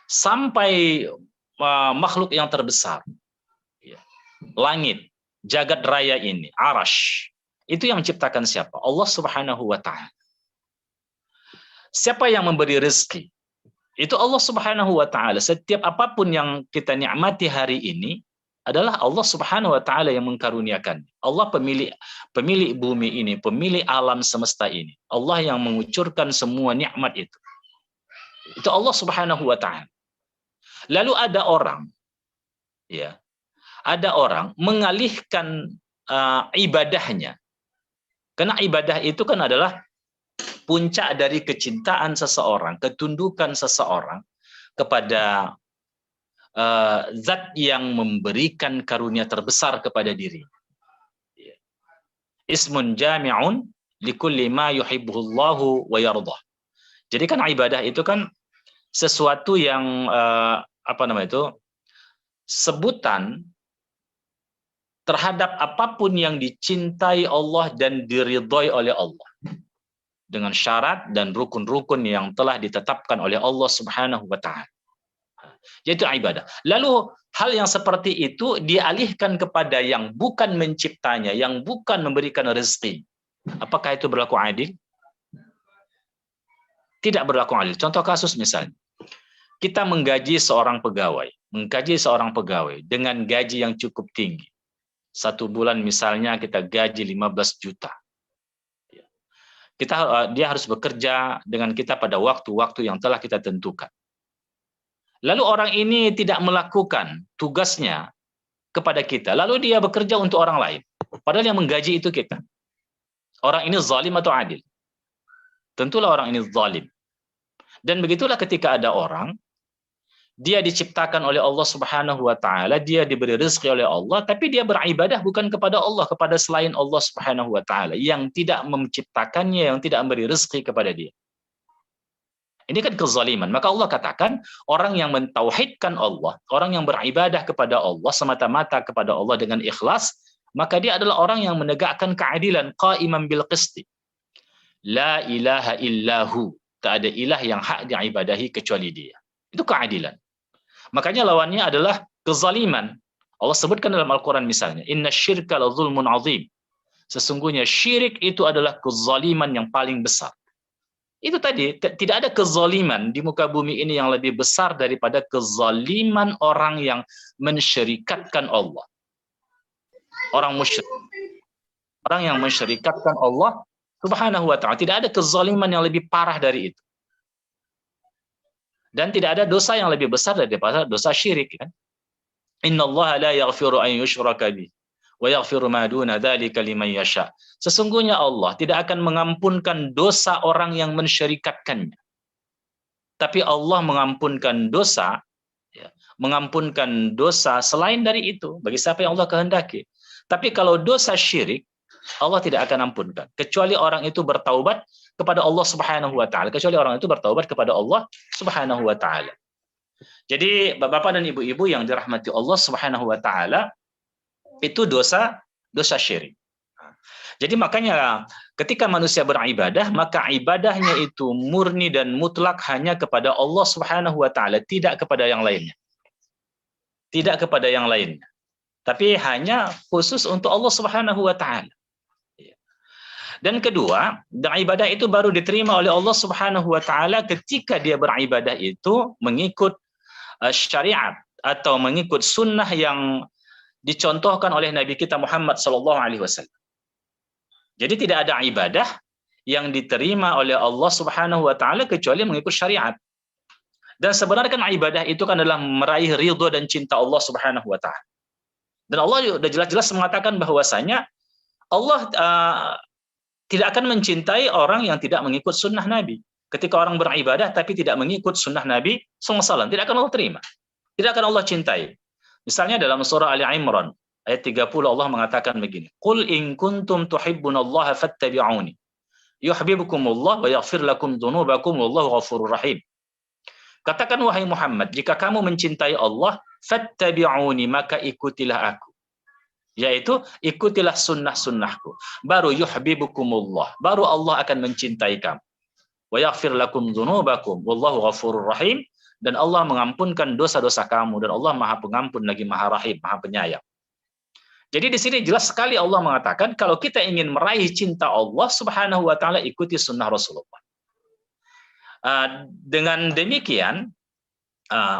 Sampai makhluk yang terbesar. Langit, jagat raya ini, arash. Itu yang ciptakan siapa? Allah Subhanahu wa taala. Siapa yang memberi rezeki? Itu Allah Subhanahu wa taala. Setiap apapun yang kita nikmati hari ini adalah Allah Subhanahu wa taala yang mengkaruniakan. Allah pemilik bumi ini, pemilik alam semesta ini. Allah yang mengucurkan semua nikmat itu. Itu Allah Subhanahu wa taala. Lalu ada orang mengalihkan ibadahnya. Karena ibadah itu kan adalah puncak dari kecintaan seseorang, ketundukan seseorang kepada zat yang memberikan karunia terbesar kepada diri. Ismun jami'un likulli ma yuhibbuhullahu wa yardah. Jadi kan ibadah itu kan sesuatu yang sebutan terhadap apapun yang dicintai Allah dan diridhoi oleh Allah, dengan syarat dan rukun-rukun yang telah ditetapkan oleh Allah Subhanahu wa taala. Yaitu ibadah. Lalu hal yang seperti itu dialihkan kepada yang bukan menciptanya, yang bukan memberikan rezeki. Apakah itu berlaku adil? Tidak berlaku adil. Contoh kasus misalnya, kita menggaji seorang pegawai dengan gaji yang cukup tinggi. 1 bulan misalnya kita gaji 15 juta. Dia harus bekerja dengan kita pada waktu-waktu yang telah kita tentukan. Lalu orang ini tidak melakukan tugasnya kepada kita, lalu dia bekerja untuk orang lain. Padahal yang menggaji itu kita. Orang ini zalim atau adil? Tentulah orang ini zalim. Dan begitulah ketika ada orang, dia diciptakan oleh Allah Subhanahu wa taala, dia diberi rezeki oleh Allah, tapi dia beribadah bukan kepada Allah, kepada selain Allah Subhanahu wa taala yang tidak menciptakannya, yang tidak memberi rezeki kepada dia. Ini kan kezaliman. Maka Allah katakan, orang yang mentauhidkan Allah, orang yang beribadah kepada Allah semata-mata kepada Allah dengan ikhlas, maka dia adalah orang yang menegakkan keadilan, qa'iman bil qisti. La ilaha illahu, tak ada ilah yang hak diibadahi kecuali dia. Itu keadilan. Makanya lawannya adalah kezaliman. Allah sebutkan dalam Al-Quran misalnya, inna syirka la zulmun azim. Sesungguhnya syirik itu adalah kezaliman yang paling besar. Itu tadi, tidak ada kezaliman di muka bumi ini yang lebih besar daripada kezaliman orang yang mensyirikatkan Allah. Orang musyrik. Orang yang mensyirikatkan Allah Subhanahu wa ta'ala. Tidak ada kezaliman yang lebih parah dari itu. Dan tidak ada dosa yang lebih besar daripada dosa syirik, kan? Innallaha la yaghfiru an yushraka bih wa yaghfiru ma duna dzalika liman yasha. Sesungguhnya Allah tidak akan mengampunkan dosa orang yang mensyirikatkannya. Tapi Allah mengampunkan dosa selain dari itu bagi siapa yang Allah kehendaki. Tapi kalau dosa syirik, Allah tidak akan ampunkan kecuali orang itu bertaubat kepada Allah Subhanahu wa taala, Subhanahu wa taala. Jadi Bapak dan Ibu-ibu yang dirahmati Allah Subhanahu wa taala, itu dosa syirik. Jadi makanya ketika manusia beribadah, maka ibadahnya itu murni dan mutlak hanya kepada Allah Subhanahu wa taala, tidak kepada yang lainnya. Tapi hanya khusus untuk Allah Subhanahu wa taala. Dan kedua, ibadah itu baru diterima oleh Allah Subhanahu wa taala ketika dia beribadah itu mengikut syariat atau mengikut sunnah yang dicontohkan oleh Nabi kita Muhammad SAW. Jadi tidak ada ibadah yang diterima oleh Allah Subhanahu wa taala kecuali mengikut syariat. Dan sebenarnya kan ibadah itu kan adalah meraih ridho dan cinta Allah Subhanahu wa taala. Dan Allah sudah jelas-jelas mengatakan bahwasanya Allah tidak akan mencintai orang yang tidak mengikut sunnah Nabi. Ketika orang beribadah tapi tidak mengikut sunnah Nabi SAW, tidak akan Allah terima. Tidak akan Allah cintai. Misalnya dalam surah Ali Imran, ayat 30 Allah mengatakan begini, Qul in kuntum tuhibbunallaha fattabi'uni, yuhibbukumullah wa yaghfir lakum dhunubakum wallahu ghafurur rahim. Katakan wahai Muhammad, jika kamu mencintai Allah, fattabi'uni, maka ikutilah aku. Yaitu ikutilah sunnah-sunnahku. Baru yuhibbukumullah, baru Allah akan mencintai kamu. Wa yaghfir lakum dzunubakum wallahu ghafurur rahim, dan Allah mengampunkan dosa-dosa kamu, dan Allah Maha Pengampun lagi Maha Rahim, Maha Penyayang. Jadi di sini jelas sekali Allah mengatakan kalau kita ingin meraih cinta Allah Subhanahu wa taala, ikuti sunnah Rasulullah. Dengan demikian,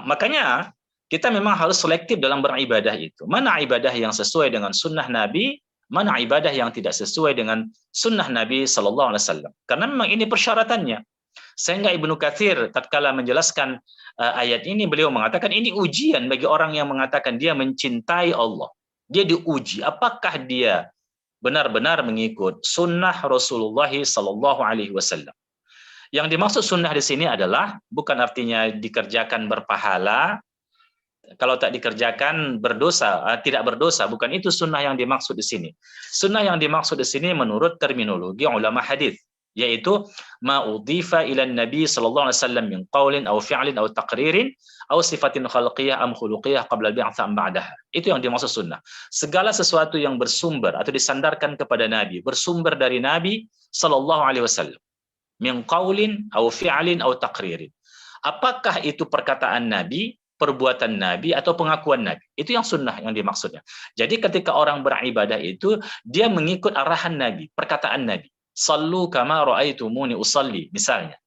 makanya kita memang harus selektif dalam beribadah itu. Mana ibadah yang sesuai dengan sunnah Nabi, mana ibadah yang tidak sesuai dengan sunnah Nabi Sallallahu Alaihi Wasallam. Karena memang ini persyaratannya. Sehingga Ibnu Katsir tatkala menjelaskan ayat ini, beliau mengatakan ini ujian bagi orang yang mengatakan dia mencintai Allah. Dia diuji apakah dia benar-benar mengikut sunnah Rasulullah Sallallahu Alaihi Wasallam. Yang dimaksud sunnah di sini adalah bukan artinya dikerjakan berpahala, kalau tak dikerjakan berdosa, tidak berdosa, bukan itu sunnah yang dimaksud di sini. Sunnah yang dimaksud di sini menurut terminologi ulama hadis, yaitu ma udhifa ila nabi sallallahu alaihi wasallam min qaulin aw fi'lin aw taqririn aw sifatin khalqiyah am khuluqiyah qabla al-bi'tsah am ba'daha. Itu yang dimaksud sunnah. Segala sesuatu yang bersumber atau disandarkan kepada nabi, bersumber dari nabi sallallahu alaihi wasallam. Min qaulin aw fi'lin aw taqririn. Apakah itu perkataan nabi, perbuatan nabi, atau pengakuan nabi? Itu yang sunnah yang dimaksudnya. Jadi ketika orang beribadah itu dia mengikut arahan nabi, perkataan nabi. Sallu kama ra'aitumuni usalli, misalnya.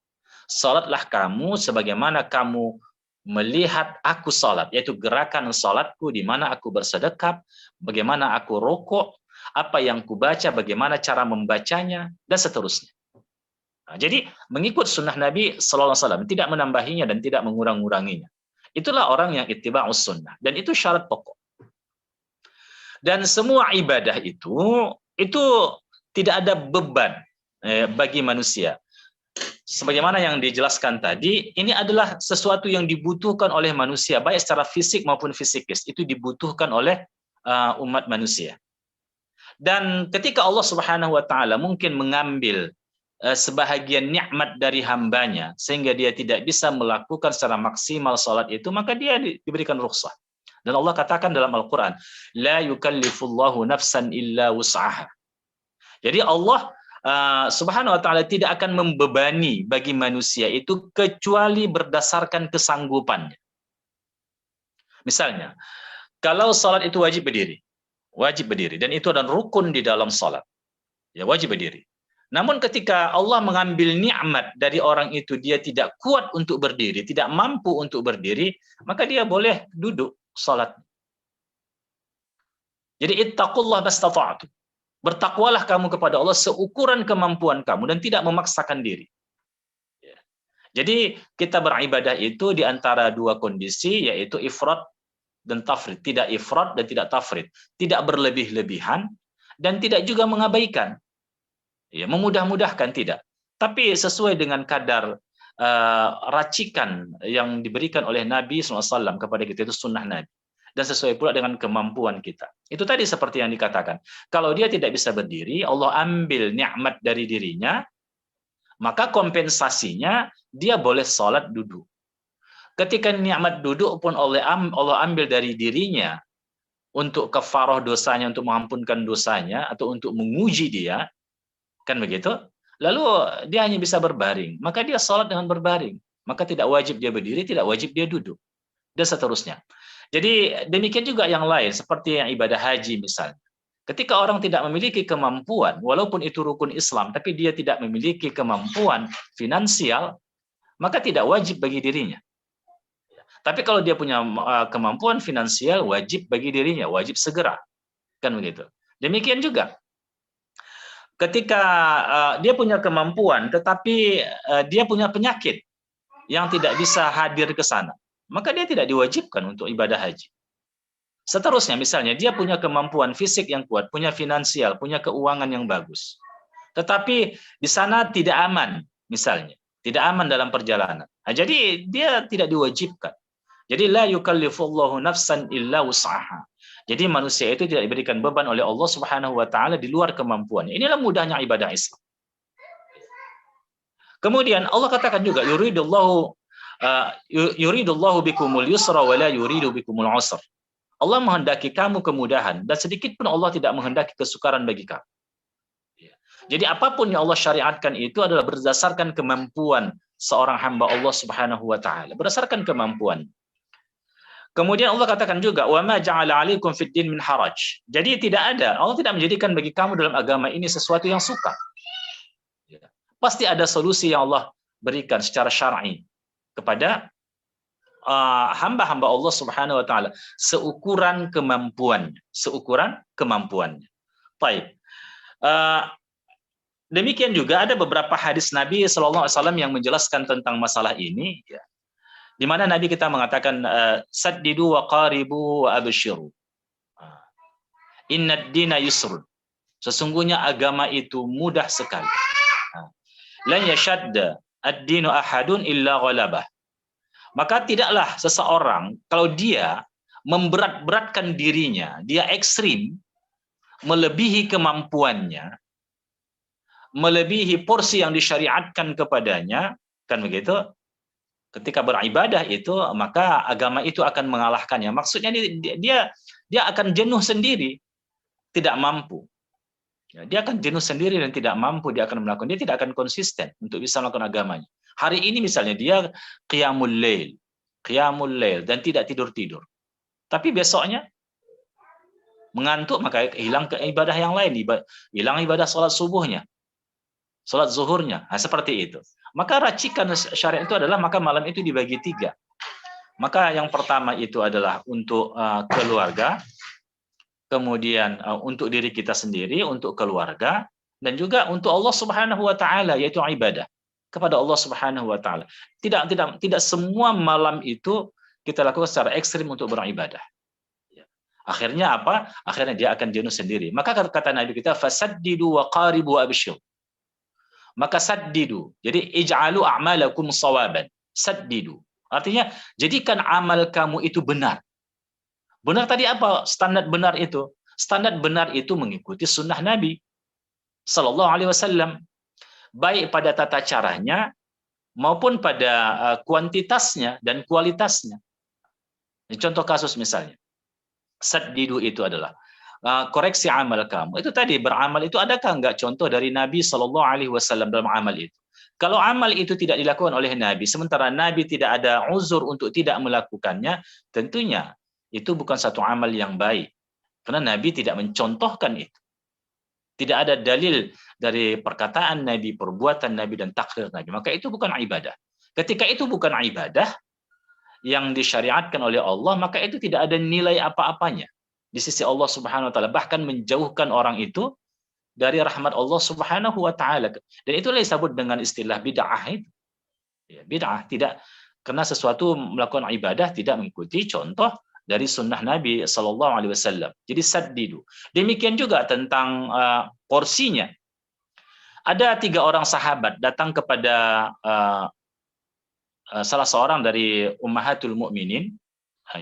Salatlah kamu sebagaimana kamu melihat aku salat, yaitu gerakan salatku di mana aku bersedekap, bagaimana aku rukuk, apa yang kubaca, bagaimana cara membacanya, dan seterusnya. Nah, jadi mengikut sunnah Nabi Sallallahu Alaihi Wasallam, tidak menambahinya dan tidak mengurang-uranginya. Itulah orang yang ittiba'us sunnah, dan itu syarat pokok. Dan semua ibadah itu tidak ada beban bagi manusia. Sebagaimana yang dijelaskan tadi, ini adalah sesuatu yang dibutuhkan oleh manusia, baik secara fisik maupun fisikis. Itu dibutuhkan oleh umat manusia. Dan ketika Allah Subhanahu wa taala mungkin mengambil sebahagian nikmat dari hambanya sehingga dia tidak bisa melakukan secara maksimal salat itu, maka dia diberikan rukhsah. Dan Allah katakan dalam Al-Qur'an, la yukallifullahu nafsan illa wus'aha. Jadi Allah Subhanahu wa taala tidak akan membebani bagi manusia itu kecuali berdasarkan kesanggupannya. Misalnya, kalau salat itu wajib berdiri dan itu adalah rukun di dalam salat. Ya, wajib berdiri. Namun ketika Allah mengambil nikmat dari orang itu, dia tidak kuat untuk berdiri, tidak mampu untuk berdiri, maka dia boleh duduk salat. Jadi ittaqullah mastata'tum. Bertakwalah kamu kepada Allah seukuran kemampuan kamu dan tidak memaksakan diri. Jadi kita beribadah itu di antara dua kondisi, yaitu ifrat dan tafrid. Tidak ifrat dan tidak tafrid. Tidak berlebih-lebihan dan tidak juga mengabaikan. Ya, memudah-mudahkan tidak. Tapi sesuai dengan kadar racikan yang diberikan oleh Nabi SAW kepada kita, itu sunnah Nabi. Dan sesuai pula dengan kemampuan kita. Itu tadi seperti yang dikatakan. Kalau dia tidak bisa berdiri, Allah ambil nikmat dari dirinya, maka kompensasinya dia boleh sholat duduk. Ketika nikmat duduk pun Allah ambil dari dirinya untuk kafarah dosanya, untuk mengampunkan dosanya, atau untuk menguji dia, kan begitu? Lalu dia hanya bisa berbaring, maka dia sholat dengan berbaring. Maka tidak wajib dia berdiri, tidak wajib dia duduk. Dan seterusnya. Jadi demikian juga yang lain, seperti yang ibadah haji misalnya. Ketika orang tidak memiliki kemampuan, walaupun itu rukun Islam, tapi dia tidak memiliki kemampuan finansial, maka tidak wajib bagi dirinya. Tapi kalau dia punya kemampuan finansial, wajib bagi dirinya, wajib segera. Kan begitu. Demikian juga. Ketika dia punya kemampuan, tetapi dia punya penyakit yang tidak bisa hadir ke sana, maka dia tidak diwajibkan untuk ibadah haji. Seterusnya, misalnya dia punya kemampuan fisik yang kuat, punya finansial, punya keuangan yang bagus, tetapi di sana tidak aman, misalnya tidak aman dalam perjalanan. Nah, jadi dia tidak diwajibkan. Jadi la yukallifullahu nafsan illa wus'aha. Jadi manusia itu tidak diberikan beban oleh Allah Subhanahu wa taala di luar kemampuannya. Inilah mudahnya ibadah Islam. Kemudian Allah katakan juga yuridullahu bikumul yusra wa la yuridu bikumul usra. Allah menghendaki kamu kemudahan dan sedikit pun Allah tidak menghendaki kesukaran bagi kamu. Jadi apapun yang Allah syariatkan itu adalah berdasarkan kemampuan seorang hamba Allah Subhanahu wa taala, berdasarkan kemampuan. Kemudian Allah katakan juga, wa ma ja'ala 'alaikum fid din min haraj. Jadi tidak ada, Allah tidak menjadikan bagi kamu dalam agama ini sesuatu yang sukar. Pasti ada solusi yang Allah berikan secara syar'i kepada hamba-hamba Allah Subhanahu wa taala seukuran kemampuannya, seukuran kemampuannya. Baik. Demikian juga ada beberapa hadis Nabi sallallahu alaihi wasallam yang menjelaskan tentang masalah ini, ya. Di mana Nabi kita mengatakan saddidu wa qaribu wa abshiru. Innad dina yusrun. Sesungguhnya agama itu mudah sekali. Lan yashadda ad-dinu ahadun illa ghalabah. Maka tidaklah seseorang kalau dia memberat-beratkan dirinya, dia ekstrim, melebihi kemampuannya, melebihi porsi yang disyariatkan kepadanya, kan begitu? Ketika beribadah itu, maka agama itu akan mengalahkannya. Maksudnya dia akan jenuh sendiri, tidak mampu. Dia akan jenuh sendiri dan tidak mampu, dia tidak akan konsisten untuk bisa melakukan agamanya. Hari ini misalnya dia qiyamul lail dan tidak tidur-tidur. Tapi besoknya mengantuk, maka hilang ke ibadah yang lain, hilang ibadah salat subuhnya, salat zuhurnya. Nah, seperti itu. Maka racikan syariat itu adalah maka malam itu dibagi 3. Maka yang pertama itu adalah untuk keluarga, kemudian untuk diri kita sendiri, untuk keluarga, dan juga untuk Allah Subhanahu wa taala, yaitu ibadah kepada Allah Subhanahu wa taala. Tidak semua malam itu kita lakukan secara ekstrim untuk beribadah. Akhirnya apa? Akhirnya dia akan jenuh sendiri. Maka kata Nabi kita, fasaddidu wa qaribu wa abshir. Maka saddidu. Jadi ij'alu a'malakum shawaban. Saddidu. Artinya jadikan amal kamu itu benar. Benar tadi apa standar benar itu? Standar benar itu mengikuti sunnah Nabi Sallallahu Alaihi Wasallam, baik pada tata caranya maupun pada kuantitasnya dan kualitasnya. Contoh kasus misalnya, saddidu itu adalah koreksi amal kamu. Itu tadi beramal itu adakah enggak contoh dari Nabi Sallallahu Alaihi Wasallam dalam amal itu? Kalau amal itu tidak dilakukan oleh Nabi, sementara Nabi tidak ada uzur untuk tidak melakukannya, tentunya itu bukan satu amal yang baik. Karena Nabi tidak mencontohkan itu. Tidak ada dalil dari perkataan Nabi, perbuatan Nabi, dan takrir Nabi. Maka itu bukan ibadah. Ketika itu bukan ibadah yang disyariatkan oleh Allah, maka itu tidak ada nilai apa-apanya di sisi Allah Subhanahu wa taala. Bahkan menjauhkan orang itu dari rahmat Allah Subhanahu wa taala. Dan itulah disebut dengan istilah bid'ah itu. Ya, bid'ah tidak, karena sesuatu melakukan ibadah tidak mengikuti contoh dari sunnah Nabi Sallallahu Alaihi Wasallam. Jadi saddidu. Demikian juga tentang porsinya. Ada 3 orang sahabat datang kepada salah seorang dari ummahatul mukminin,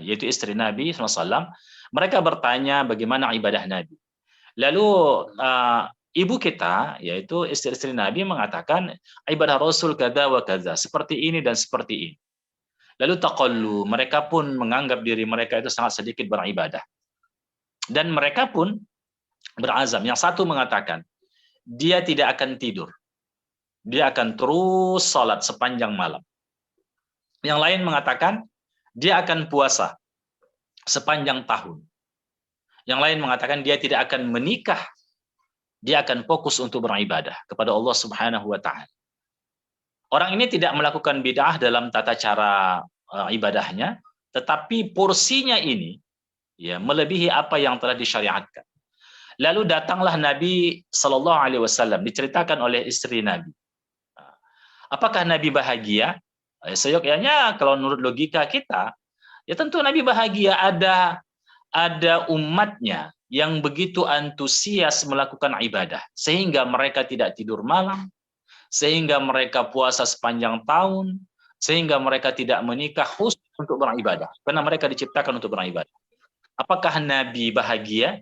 yaitu istri Nabi SAW. Mereka bertanya bagaimana ibadah Nabi. Lalu ibu kita, yaitu istri-istri Nabi, mengatakan ibadah Rasul kada wa kada, seperti ini dan seperti ini. Lalu taqallu, mereka pun menganggap diri mereka itu sangat sedikit beribadah. Dan mereka pun berazam. Yang satu mengatakan, dia tidak akan tidur. Dia akan terus salat sepanjang malam. Yang lain mengatakan, dia akan puasa sepanjang tahun. Yang lain mengatakan, dia tidak akan menikah. Dia akan fokus untuk beribadah kepada Allah Subhanahu wa taala. Orang ini tidak melakukan bid'ah dalam tata cara ibadahnya, tetapi porsinya ini ya melebihi apa yang telah disyariatkan. Lalu datanglah Nabi Sallallahu Alaihi Wasallam, diceritakan oleh istri Nabi. Apakah Nabi bahagia? Seyogyanya kalau menurut logika kita, ya tentu Nabi bahagia. Ada umatnya yang begitu antusias melakukan ibadah, sehingga mereka tidak tidur malam, sehingga mereka puasa sepanjang tahun, sehingga mereka tidak menikah khusus untuk beribadah, karena mereka diciptakan untuk beribadah. Apakah Nabi bahagia?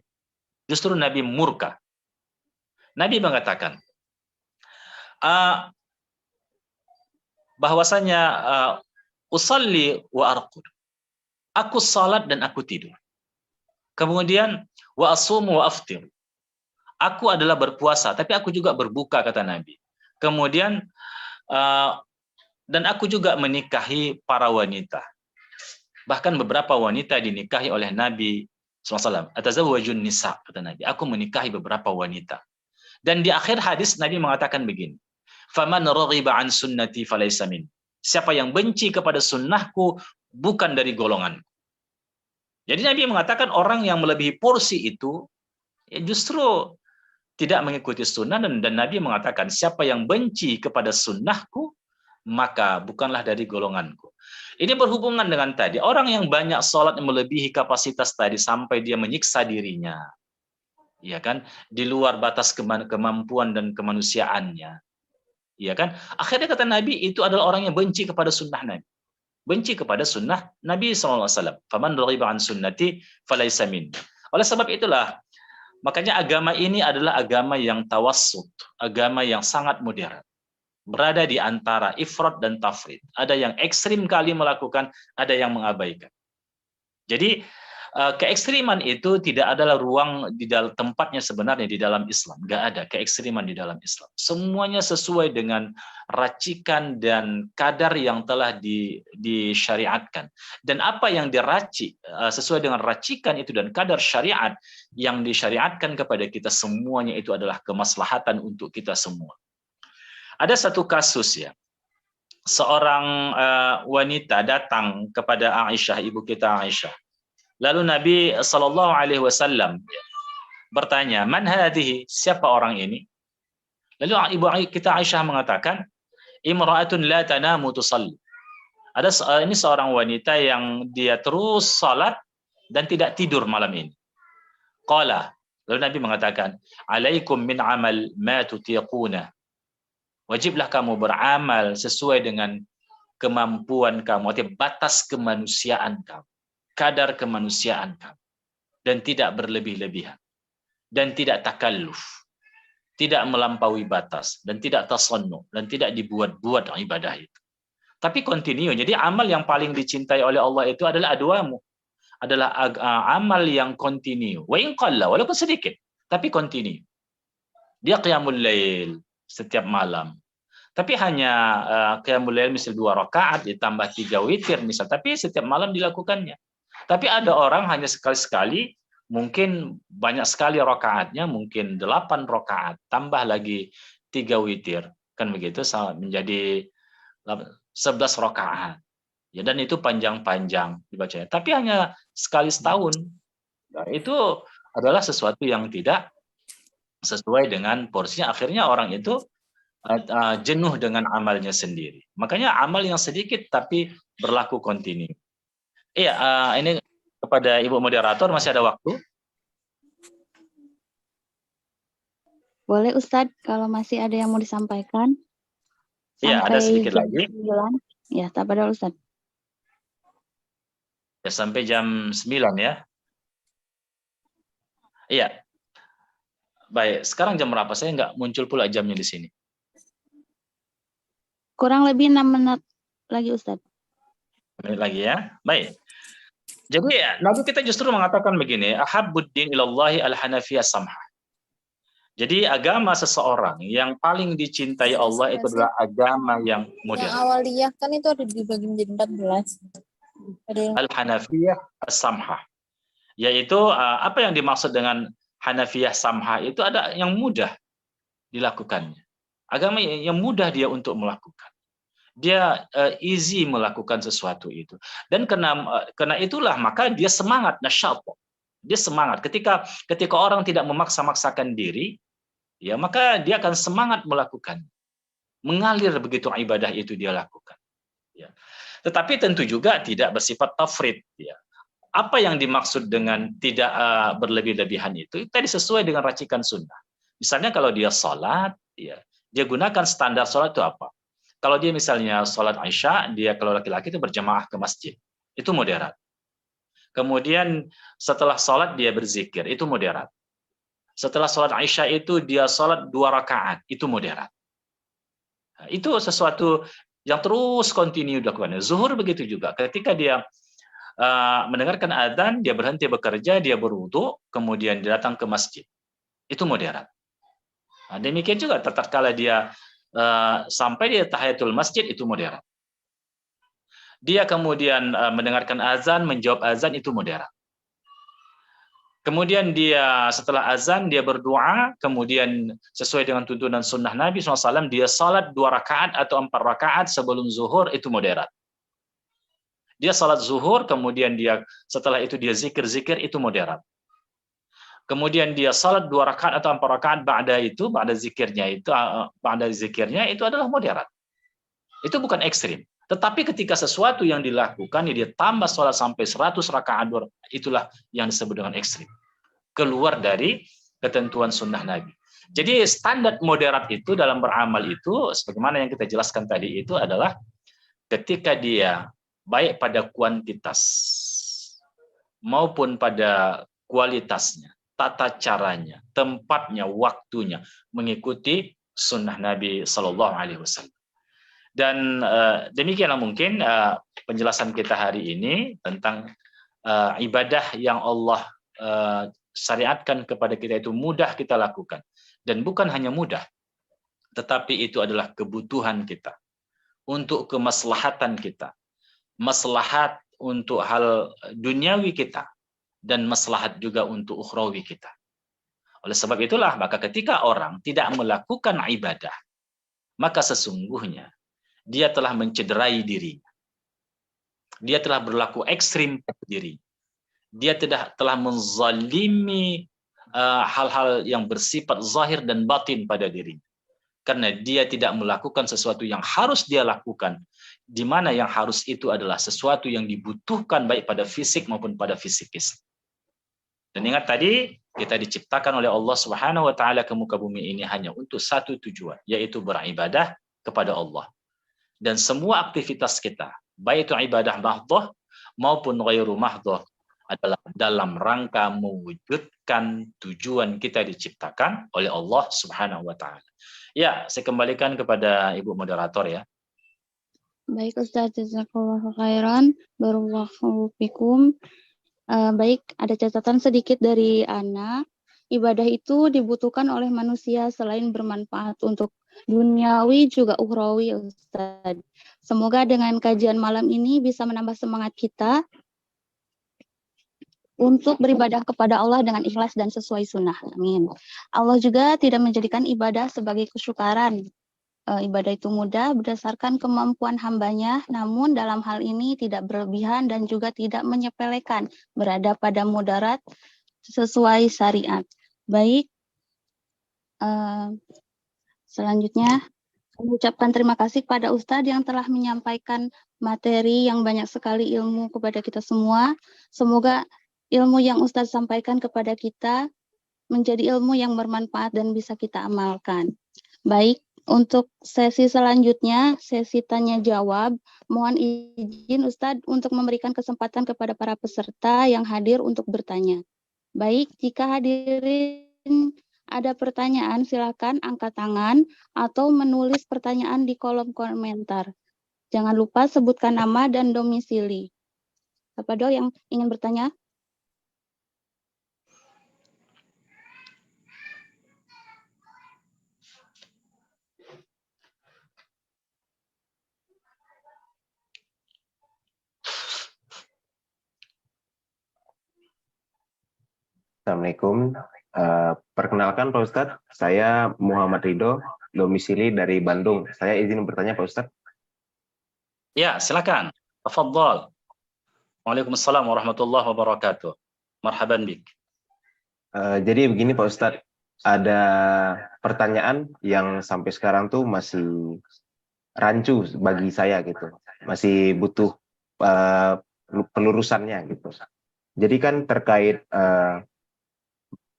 Justru Nabi murka. Nabi mengatakan bahwasanya usalli wa arqud. Aku salat dan aku tidur. Kemudian wa asumu wa aftir. Aku adalah berpuasa, tapi aku juga berbuka, kata Nabi. Kemudian dan aku juga menikahi para wanita. Bahkan beberapa wanita dinikahi oleh Nabi SAW. Atazawwajun nisa, kata Nabi. Aku menikahi beberapa wanita. Dan di akhir hadis Nabi mengatakan begini. Faman raghiba an sunnati falaysa min. Siapa yang benci kepada sunnahku bukan dari golonganku. Jadi Nabi mengatakan orang yang melebihi porsi itu ya justru tidak mengikuti sunnah, dan Nabi mengatakan siapa yang benci kepada sunnahku maka bukanlah dari golonganku. Ini berhubungan dengan tadi orang yang banyak sholat melebihi kapasitas tadi sampai dia menyiksa dirinya, ya kan, di luar batas kemampuan dan kemanusiaannya, ya kan. Akhirnya kata Nabi itu adalah orang yang benci kepada sunnah Nabi, benci kepada sunnah Nabi SAW. Faman raghiba an sunnati falaysa min. Oleh sebab itulah makanya agama ini adalah agama yang tawassut, agama yang sangat modern. Berada di antara ifrat dan tafrid. Ada yang ekstrim kali melakukan, ada yang mengabaikan. Jadi keekstriman itu tidak adalah ruang di dalam tempatnya sebenarnya di dalam Islam. Nggak ada keekstriman di dalam Islam. Semuanya sesuai dengan racikan dan kadar yang telah disyariatkan. Dan apa yang diracik sesuai dengan racikan itu dan kadar syariat yang disyariatkan kepada kita semuanya itu adalah kemaslahatan untuk kita semua. Ada satu kasus ya. Seorang wanita datang kepada Aisyah, ibu kita Aisyah. Lalu Nabi Shallallahu Alaihi Wasallam bertanya, man hadhihi, siapa orang ini? Lalu ibu kita Aisyah mengatakan, imra'atun la tanamu tusalli. Ini seorang wanita yang dia terus salat dan tidak tidur malam ini. Qala, lalu Nabi mengatakan, alaikum min amal ma tutiquna. Wajiblah kamu beramal sesuai dengan kemampuan kamu, artinya batas kemanusiaan kamu, kadar kemanusiaan kamu, dan tidak berlebih-lebihan, dan tidak takalluf, tidak melampaui batas, dan tidak tasannu, dan tidak dibuat-buat ibadah itu. Tapi continue. Jadi amal yang paling dicintai oleh Allah itu adalah aduamu, adalah amal yang continue. Wa in qalla, walaupun sedikit, tapi continue. Dia qiyamul lail setiap malam. Tapi hanya qiyamul lail misal 2 rakaat ditambah 3 witir misal, tapi setiap malam dilakukannya. Tapi ada orang hanya sekali-sekali, mungkin banyak sekali rakaatnya, mungkin 8 rakaat, tambah lagi 3 witir, kan begitu, menjadi 11 rakaat. Ya, dan itu panjang-panjang dibacanya. Tapi hanya sekali setahun. Nah, itu adalah sesuatu yang tidak sesuai dengan porsinya. Akhirnya orang itu jenuh dengan amalnya sendiri. Makanya amal yang sedikit tapi berlaku kontinu. Iya, ini kepada Ibu Moderator masih ada waktu? Boleh Ustadz, kalau masih ada yang mau disampaikan. Iya, ada sedikit lagi. 9. Ya, tak pada Ustadz. Ya, sampai jam 9 ya. Iya. Baik, sekarang jam berapa? Saya nggak muncul pula jamnya di sini. Kurang lebih 6 menit lagi Ustadz. Menit lagi ya. Baik. Jadi Nabi kita justru mengatakan begini, ahabbuddin ilallahi al-hanafiyah samha. Jadi agama seseorang yang paling dicintai Allah itu adalah agama yang modern. Yang awaliyah kan itu ada dibagi menjadi 14. Al-hanafiyah as-samha. Yaitu apa yang dimaksud dengan hanafiyah samha itu ada yang mudah dilakukannya. Agama yang mudah dia untuk melakukan. Dia easy melakukan sesuatu itu. Dan karena itulah maka dia semangat, nasyat. Dia semangat. Ketika orang tidak memaksa-maksakan diri, ya maka dia akan semangat melakukan. Mengalir begitu ibadah itu dia lakukan. Ya. Tetapi tentu juga tidak bersifat tafrid. Ya. Apa yang dimaksud dengan tidak berlebih-lebihan itu tadi sesuai dengan racikan sunnah. Misalnya kalau dia sholat, ya, dia gunakan standar sholat itu apa? Kalau dia misalnya sholat Isya, dia kalau laki-laki itu berjamaah ke masjid. Itu moderat. Kemudian setelah sholat dia berzikir. Itu moderat. Setelah sholat Isya itu dia sholat 2 rakaat. Itu moderat. Nah, itu sesuatu yang terus kontinu dilakukan. Zuhur begitu juga. Ketika dia mendengarkan adzan, dia berhenti bekerja, dia berwudu, kemudian dia datang ke masjid. Itu moderat. Nah, demikian juga tatkala dia sampai dia tahiyatul masjid, itu moderat. Dia kemudian mendengarkan azan, menjawab azan, itu moderat. Kemudian dia setelah azan, dia berdoa, kemudian sesuai dengan tuntunan sunnah Nabi SAW, dia salat 2 rakaat atau 4 rakaat sebelum zuhur, itu moderat. Dia salat zuhur, kemudian dia setelah itu dia zikir-zikir, itu moderat. Kemudian dia salat 2 rakaat atau 4 rakaat ba'da zikirnya itu adalah moderat. Itu bukan ekstrim. Tetapi ketika sesuatu yang dilakukan, dia tambah sholat sampai 100 rakaat, itulah yang disebut dengan ekstrim. Keluar dari ketentuan sunnah Nabi. Jadi standar moderat itu dalam beramal itu, sebagaimana yang kita jelaskan tadi itu adalah ketika dia baik pada kuantitas maupun pada kualitasnya, tata caranya, tempatnya, waktunya, mengikuti sunnah Nabi Sallallahu Alaihi Wasallam. Dan demikianlah mungkin penjelasan kita hari ini tentang ibadah yang Allah syariatkan kepada kita itu mudah kita lakukan. Dan bukan hanya mudah, tetapi itu adalah kebutuhan kita, untuk kemaslahatan kita, maslahat untuk hal duniawi kita, dan maslahat juga untuk ukhrawi kita. Oleh sebab itulah, maka ketika orang tidak melakukan ibadah, maka sesungguhnya dia telah mencederai dirinya. Dia telah berlaku ekstrim pada diri. Dia telah menzalimi hal-hal yang bersifat zahir dan batin pada dirinya. Karena dia tidak melakukan sesuatu yang harus dia lakukan, di mana yang harus itu adalah sesuatu yang dibutuhkan baik pada fisik maupun pada psikis. Dan ingat tadi, kita diciptakan oleh Allah Subhanahu wa taala ke muka bumi ini hanya untuk satu tujuan, yaitu beribadah kepada Allah. Dan semua aktivitas kita, baik itu ibadah mahdhah maupun ghairu mahdhah, adalah dalam rangka mewujudkan tujuan kita diciptakan oleh Allah Subhanahu wa taala. Ya, saya kembalikan kepada Ibu moderator ya. Baik Ustaz, jazakallahu khairan, barakallahu fikum. Baik, ada catatan sedikit dari Ana. Ibadah itu dibutuhkan oleh manusia selain bermanfaat untuk duniawi juga ukhrawi, Ustaz. Semoga dengan kajian malam ini bisa menambah semangat kita untuk beribadah kepada Allah dengan ikhlas dan sesuai sunnah. Amin. Allah juga tidak menjadikan ibadah sebagai kesyukaran. Ibadah itu mudah berdasarkan kemampuan hambanya, namun dalam hal ini tidak berlebihan dan juga tidak menyepelekan, berada pada moderat sesuai syariat. Baik, selanjutnya mengucapkan terima kasih kepada Ustadz yang telah menyampaikan materi yang banyak sekali ilmu kepada kita semua. Semoga ilmu yang Ustadz sampaikan kepada kita menjadi ilmu yang bermanfaat dan bisa kita amalkan. Baik, untuk sesi selanjutnya, sesi tanya jawab, mohon izin Ustadz untuk memberikan kesempatan kepada para peserta yang hadir untuk bertanya. Baik, jika hadirin ada pertanyaan, silakan angkat tangan atau menulis pertanyaan di kolom komentar. Jangan lupa sebutkan nama dan domisili. Siapa dong yang ingin bertanya? Assalamualaikum. Perkenalkan Pak Ustadz, saya Muhammad Ridho, domisili dari Bandung. Saya izin bertanya Pak Ustadz. Ya, silakan. Tafadhal. Waalaikumsalam warahmatullahi wabarakatuh. Marhaban bik. Jadi begini Pak Ustadz, ada pertanyaan yang sampai sekarang tuh masih rancu bagi saya gitu, masih butuh pelurusannya gitu. Jadi kan terkait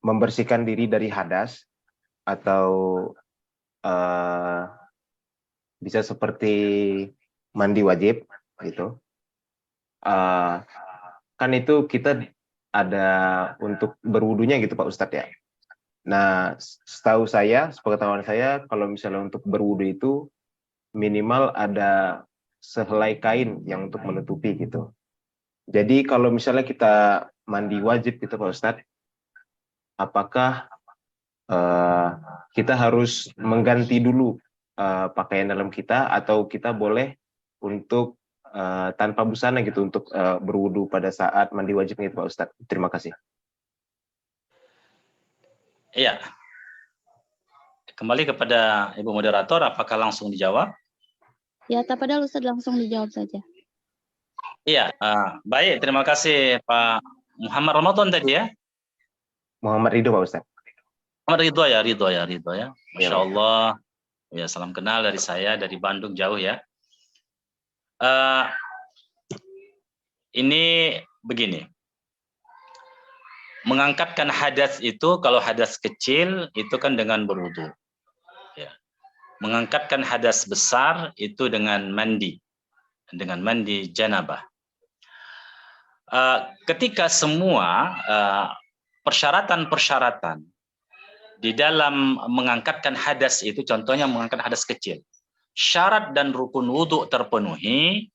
membersihkan diri dari hadas atau bisa seperti mandi wajib gitu. Kan itu kita ada untuk berwudunya gitu Pak Ustadz ya. Nah, setahu saya, sepengetahuan saya, kalau misalnya untuk berwudu itu minimal ada sehelai kain yang untuk menutupi gitu. Jadi kalau misalnya kita mandi wajib gitu Pak Ustadz, apakah kita harus mengganti dulu pakaian dalam kita atau kita boleh untuk tanpa busana gitu untuk berwudu pada saat mandi wajib gitu Pak Ustadz. Terima kasih. Iya. Kembali kepada Ibu Moderator, apakah langsung dijawab? Ya, padahal Ustadz langsung dijawab saja. Iya, baik. Terima kasih Pak Muhammad Ramadan tadi ya. Muhammad Ridho Pak Ustadz. Muhammad Ridho ya. Masya Allah. Ya, salam kenal dari saya, dari Bandung jauh ya. Ini begini. Mengangkatkan hadas itu, kalau hadas kecil itu kan dengan berwudu. Ya. Mengangkatkan hadas besar itu dengan mandi janabah. Ketika semua persyaratan-persyaratan di dalam mengangkatkan hadas itu, contohnya mengangkat hadas kecil, syarat dan rukun wudhu terpenuhi,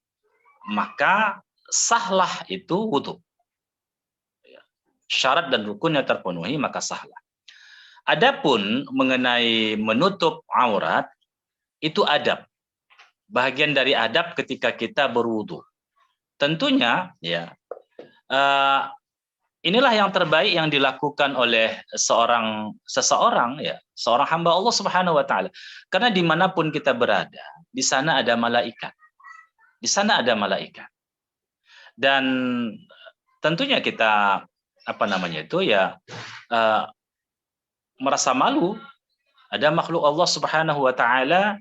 maka sahlah itu wudhu. Syarat dan rukunnya terpenuhi, maka sahlah. Adapun mengenai menutup aurat, itu adab. Bagian dari adab ketika kita berwudhu. Tentunya, ya, inilah yang terbaik yang dilakukan oleh seseorang, ya, seorang hamba Allah Subhanahu Wa Taala. Karena dimanapun kita berada, di sana ada malaikat. Di sana ada malaikat. Dan tentunya kita merasa malu. Ada makhluk Allah Subhanahu Wa Taala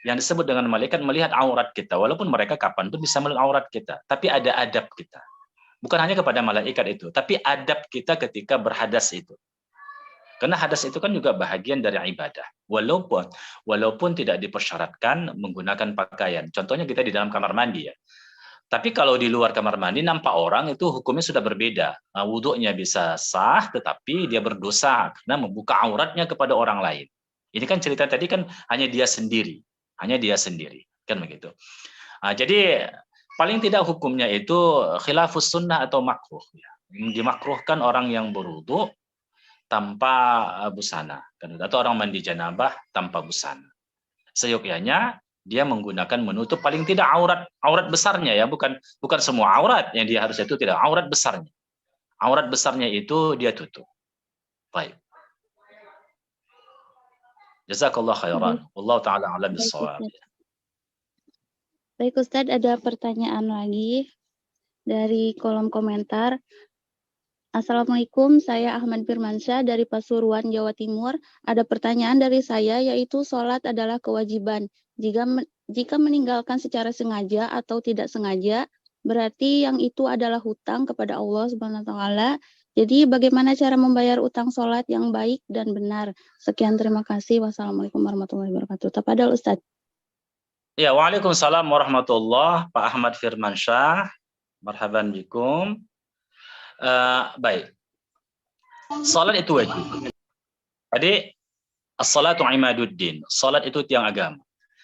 yang disebut dengan malaikat melihat aurat kita, walaupun mereka kapanpun bisa melihat aurat kita, tapi ada adab kita. Bukan hanya kepada malaikat itu, tapi adab kita ketika berhadas itu. Karena hadas itu kan juga bahagian dari ibadah, walaupun tidak dipersyaratkan menggunakan pakaian. Contohnya kita di dalam kamar mandi ya. Tapi kalau di luar kamar mandi nampak orang, itu hukumnya sudah berbeda. Nah, wudhunya bisa sah, tetapi dia berdosa karena membuka auratnya kepada orang lain. Ini kan cerita tadi kan hanya dia sendiri. Kan begitu. Nah, jadi paling tidak hukumnya itu khilafus sunnah atau makruh. Ya. Dimakruhkan orang yang berwudhu tanpa busana, atau orang mandi janabah tanpa busana. Seyogyanya dia menggunakan menutup paling tidak aurat besarnya ya, bukan semua aurat yang dia harus itu, tidak, aurat besarnya. Aurat besarnya itu dia tutup. Baik. Jazakallah khairan. Wallahu taala a'lam bis-shawab. Baik Ustadz, ada pertanyaan lagi dari kolom komentar. Assalamualaikum, saya Ahmad Firmansyah dari Pasuruan, Jawa Timur. Ada pertanyaan dari saya, yaitu sholat adalah kewajiban. Jika meninggalkan secara sengaja atau tidak sengaja, berarti yang itu adalah hutang kepada Allah Subhanahu wa Ta'ala. Jadi bagaimana cara membayar utang sholat yang baik dan benar? Sekian, terima kasih. Wassalamualaikum warahmatullahi wabarakatuh. Tafadhol Ustadz. Ya, waalaikumsalam warahmatullah. Pak Ahmad Firmansyah, marhaban bikum. Baik. Salat itu wajib. Tadi as-salatu imaduddin. Salat itu tiang agama.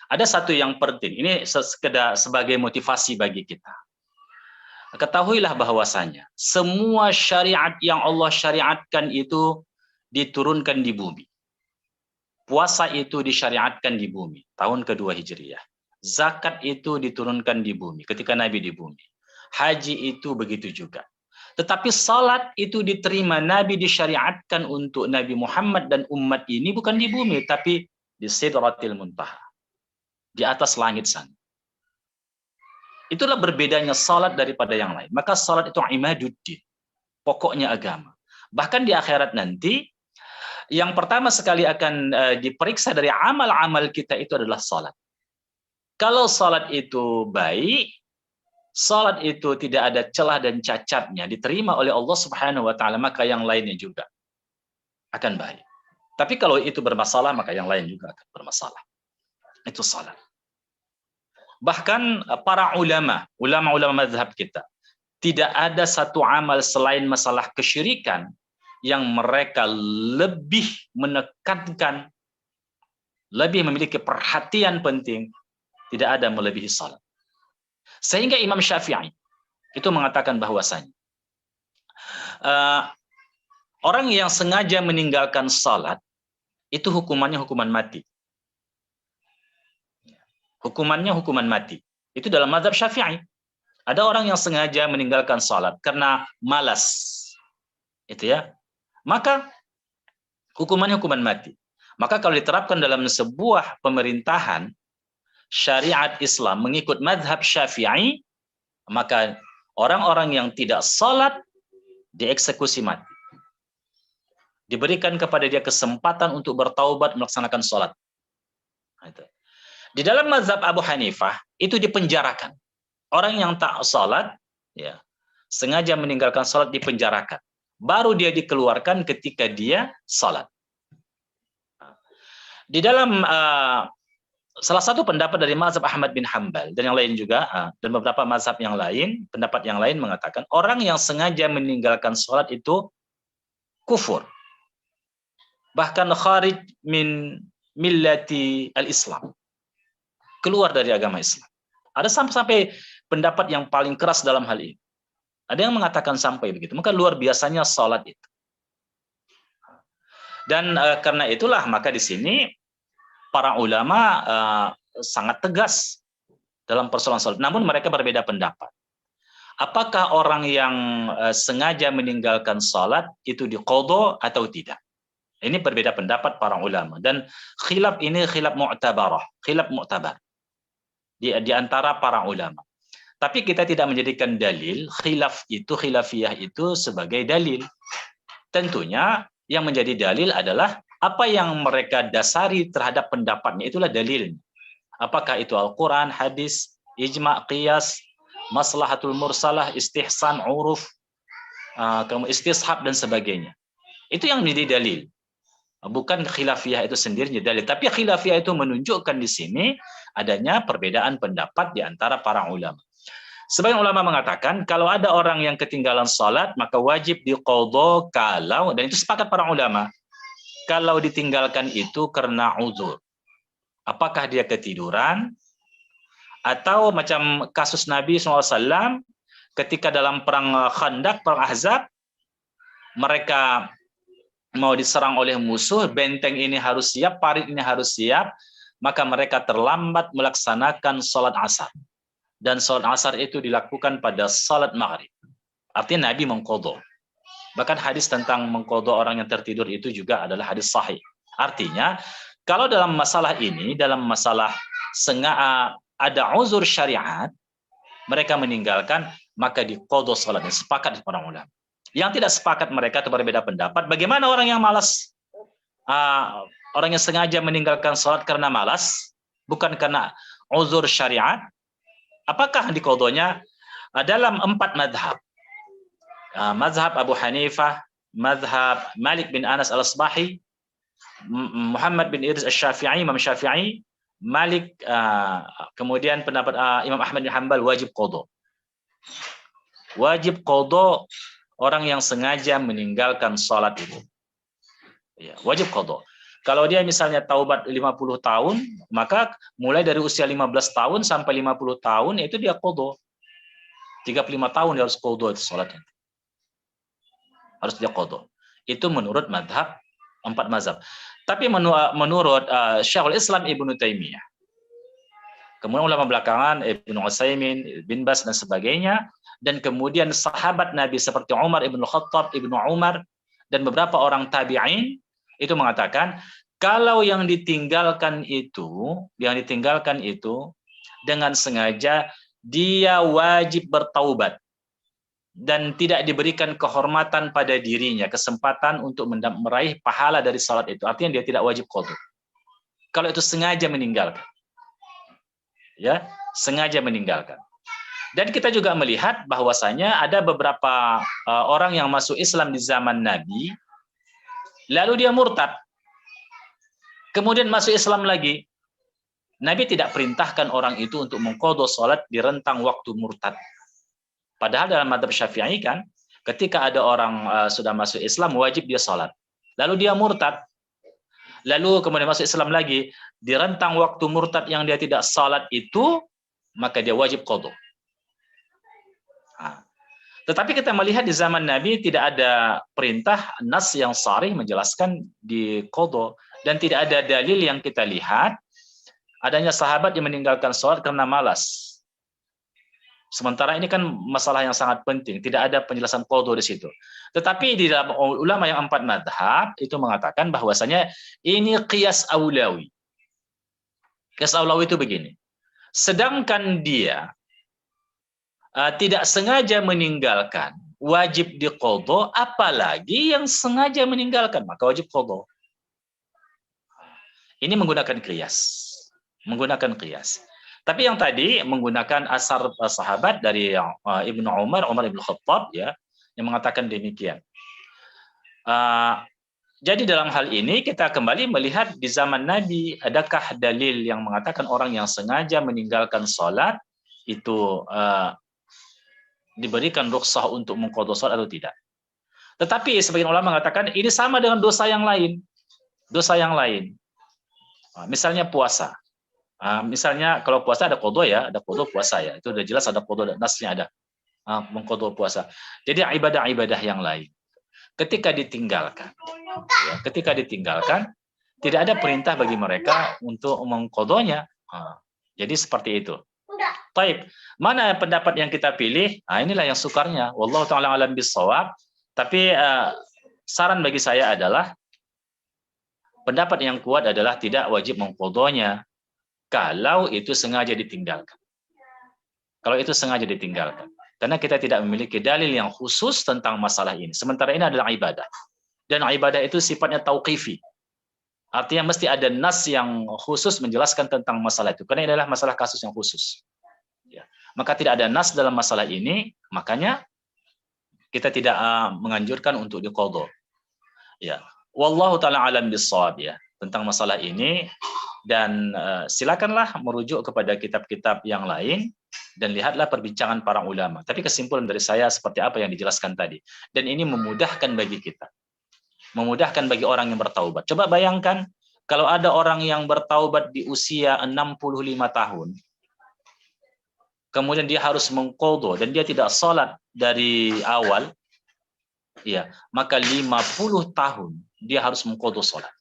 Ada satu yang penting. Ini sekedar sebagai motivasi bagi kita. Ketahuilah bahwasanya semua syariat yang Allah syariatkan itu diturunkan di bumi. Puasa itu disyariatkan di bumi tahun kedua Hijriyah. Zakat itu diturunkan di bumi ketika Nabi di bumi. Haji itu begitu juga. Tetapi salat itu diterima, Nabi disyariatkan untuk Nabi Muhammad dan umat ini bukan di bumi, tapi di Sidratil Muntaha, di atas langit sana. Itulah berbedanya salat daripada yang lain. Maka salat itu imaduddin, pokoknya agama. Bahkan di akhirat nanti, yang pertama sekali akan diperiksa dari amal-amal kita itu adalah salat. Kalau salat itu baik, salat itu tidak ada celah dan cacatnya, diterima oleh Allah Subhanahu wa Ta'ala, maka yang lainnya juga akan baik. Tapi kalau itu bermasalah, maka yang lain juga akan bermasalah. Itu salat. Bahkan para ulama mazhab kita, tidak ada satu amal selain masalah kesyirikan yang mereka lebih menekankan, lebih memiliki perhatian penting, tidak ada melebihi salat. Sehingga Imam Syafi'i itu mengatakan bahwasanya orang yang sengaja meninggalkan salat itu hukumannya hukuman mati. Hukumannya hukuman mati. Itu dalam mazhab Syafi'i. Ada orang yang sengaja meninggalkan sholat karena malas. Itu ya. Maka hukumannya hukuman mati. Maka kalau diterapkan dalam sebuah pemerintahan syariat Islam mengikut mazhab Syafi'i, maka orang-orang yang tidak sholat dieksekusi mati. Diberikan kepada dia kesempatan untuk bertaubat melaksanakan sholat. Di dalam mazhab Abu Hanifah itu dipenjarakan. Orang yang tak sholat, ya, sengaja meninggalkan sholat dipenjarakan. Baru dia dikeluarkan ketika dia sholat. Di dalam salah satu pendapat dari mazhab Ahmad bin Hanbal dan yang lain juga, dan beberapa mazhab yang lain, pendapat yang lain mengatakan orang yang sengaja meninggalkan sholat itu kufur. Bahkan kharij min millati al-Islam. Keluar dari agama Islam. Ada sampai pendapat yang paling keras dalam hal ini. Ada yang mengatakan sampai begitu. Maka luar biasanya sholat itu. Dan karena itulah maka di sini para ulama sangat tegas dalam persoalan sholat. Namun mereka berbeda pendapat. Apakah orang yang sengaja meninggalkan sholat itu diqadha atau tidak? Ini berbeda pendapat para ulama. Dan khilaf ini khilaf mu'tabarah. Khilaf mu'tabar. Di antara para ulama. Tapi kita tidak menjadikan dalil khilafiyah itu sebagai dalil. Tentunya yang menjadi dalil adalah apa yang mereka dasari terhadap pendapatnya, itulah dalilnya. Apakah itu Al-Quran, hadis, ijma', qiyas, maslahatul mursalah, istihsan, uruf, istishab dan sebagainya. Itu yang menjadi dalil. Bukan khilafiyah itu sendiri dalil, tapi khilafiyah itu menunjukkan di sini adanya perbedaan pendapat di antara para ulama. Sebagian ulama mengatakan kalau ada orang yang ketinggalan salat maka wajib diqadha kalau, dan itu sepakat para ulama, kalau ditinggalkan itu karena uzur. Apakah dia ketiduran atau macam kasus Nabi SAW ketika dalam perang Khandaq, perang Ahzab, mereka mau diserang oleh musuh, benteng ini harus siap, parit ini harus siap, maka mereka terlambat melaksanakan sholat asar. Dan sholat asar itu dilakukan pada sholat maghrib. Artinya Nabi mengqadha. Bahkan hadis tentang mengqadha orang yang tertidur itu juga adalah hadis sahih. Artinya, kalau dalam masalah ini, dalam masalah ada uzur syariat, mereka meninggalkan, maka diqadha sholatnya. Sepakat para ulama. Yang tidak sepakat mereka itu berbeda pendapat. Bagaimana orang yang malas? Orang yang sengaja meninggalkan sholat karena malas, bukan karena uzur syariat, apakah diqadhanya? Dalam 4 madhab. Mazhab Abu Hanifah, mazhab Malik bin Anas al-Asbahi, Muhammad bin Idris al-Syafi'i, Imam Syafi'i, Malik, kemudian pendapat Imam Ahmad bin Hanbal wajib qadha. Wajib qadha orang yang sengaja meninggalkan sholat itu. Ya, wajib qadha. Kalau dia misalnya taubat 50 tahun, maka mulai dari usia 15 tahun sampai 50 tahun itu dia qadha. 35 tahun dia harus qadha itu sholatnya. Harus dia qadha. Itu menurut madhab 4 mazhab. Tapi menurut Syekhul Islam Ibnu Taimiyah, kemudian ulama belakangan Ibnu Utsaimin, bin Bas dan sebagainya, dan kemudian sahabat Nabi seperti Umar ibn Khattab, Ibnu Umar, dan beberapa orang tabi'in itu mengatakan kalau yang ditinggalkan itu dengan sengaja dia wajib bertaubat dan tidak diberikan kehormatan pada dirinya, kesempatan untuk meraih pahala dari salat itu. Artinya dia tidak wajib qadha. Kalau itu sengaja meninggalkan. Ya, sengaja meninggalkan. Dan kita juga melihat bahwasanya ada beberapa orang yang masuk Islam di zaman Nabi, lalu dia murtad. Kemudian masuk Islam lagi. Nabi tidak perintahkan orang itu untuk mengqadha salat di rentang waktu murtad. Padahal dalam mazhab Syafi'i kan, ketika ada orang sudah masuk Islam, wajib dia salat. Lalu dia murtad. Lalu kemudian masuk Islam lagi, di rentang waktu murtad yang dia tidak salat itu, maka dia wajib qadha. Tetapi kita melihat di zaman Nabi tidak ada perintah nas yang sharih menjelaskan di qadha, dan tidak ada dalil yang kita lihat adanya sahabat yang meninggalkan salat karena malas. Sementara ini kan masalah yang sangat penting, tidak ada penjelasan qadha di situ. Tetapi di dalam ulama yang 4 mazhab itu mengatakan bahwasanya ini qiyas aulawi. Qiyas aulawi itu begini. Sedangkan dia tidak sengaja meninggalkan, wajib diqadha, apalagi yang sengaja meninggalkan, maka wajib qadha. Ini menggunakan qiyas. Menggunakan qiyas. Tapi yang tadi menggunakan asar sahabat dari Ibnu Umar Ibnu Khattab ya, yang mengatakan demikian. Jadi dalam hal ini kita kembali melihat di zaman Nabi, adakah dalil yang mengatakan orang yang sengaja meninggalkan sholat itu diberikan rukhsah untuk mengqadha sholat atau tidak? Tetapi sebagian ulama mengatakan ini sama dengan dosa yang lain. Dosa yang lain. Misalnya puasa. Misalnya kalau puasa ada qadha ya, ada qadha puasa ya. Itu sudah jelas ada qadha, nasnya ada. Mengqadha puasa. Jadi ibadah-ibadah yang lain. Ketika ditinggalkan, tidak ada perintah bagi mereka untuk mengqadhanya. Jadi seperti itu. Baik, mana pendapat yang kita pilih? Inilah yang sukarnya. Wallahu taala alam bissawab. Tapi saran bagi saya adalah pendapat yang kuat adalah tidak wajib mengqadhanya kalau itu sengaja ditinggalkan. Kalau itu sengaja ditinggalkan. Karena kita tidak memiliki dalil yang khusus tentang masalah ini. Sementara ini adalah ibadah. Dan ibadah itu sifatnya tauqifi. Artinya mesti ada nas yang khusus menjelaskan tentang masalah itu. Karena ini adalah masalah kasus yang khusus. Ya. Maka tidak ada nas dalam masalah ini, makanya kita tidak menganjurkan untuk diqadha. Ya. Wallahu ta'ala alam bissawab ya tentang masalah ini. Dan silakanlah merujuk kepada kitab-kitab yang lain dan lihatlah perbincangan para ulama. Tapi kesimpulan dari saya seperti apa yang dijelaskan tadi. Dan ini memudahkan bagi kita. Memudahkan bagi orang yang bertaubat. Coba bayangkan kalau ada orang yang bertaubat di usia 65 tahun. Kemudian dia harus mengqadha dan dia tidak sholat dari awal. Ya, maka 50 tahun dia harus mengqadha sholat.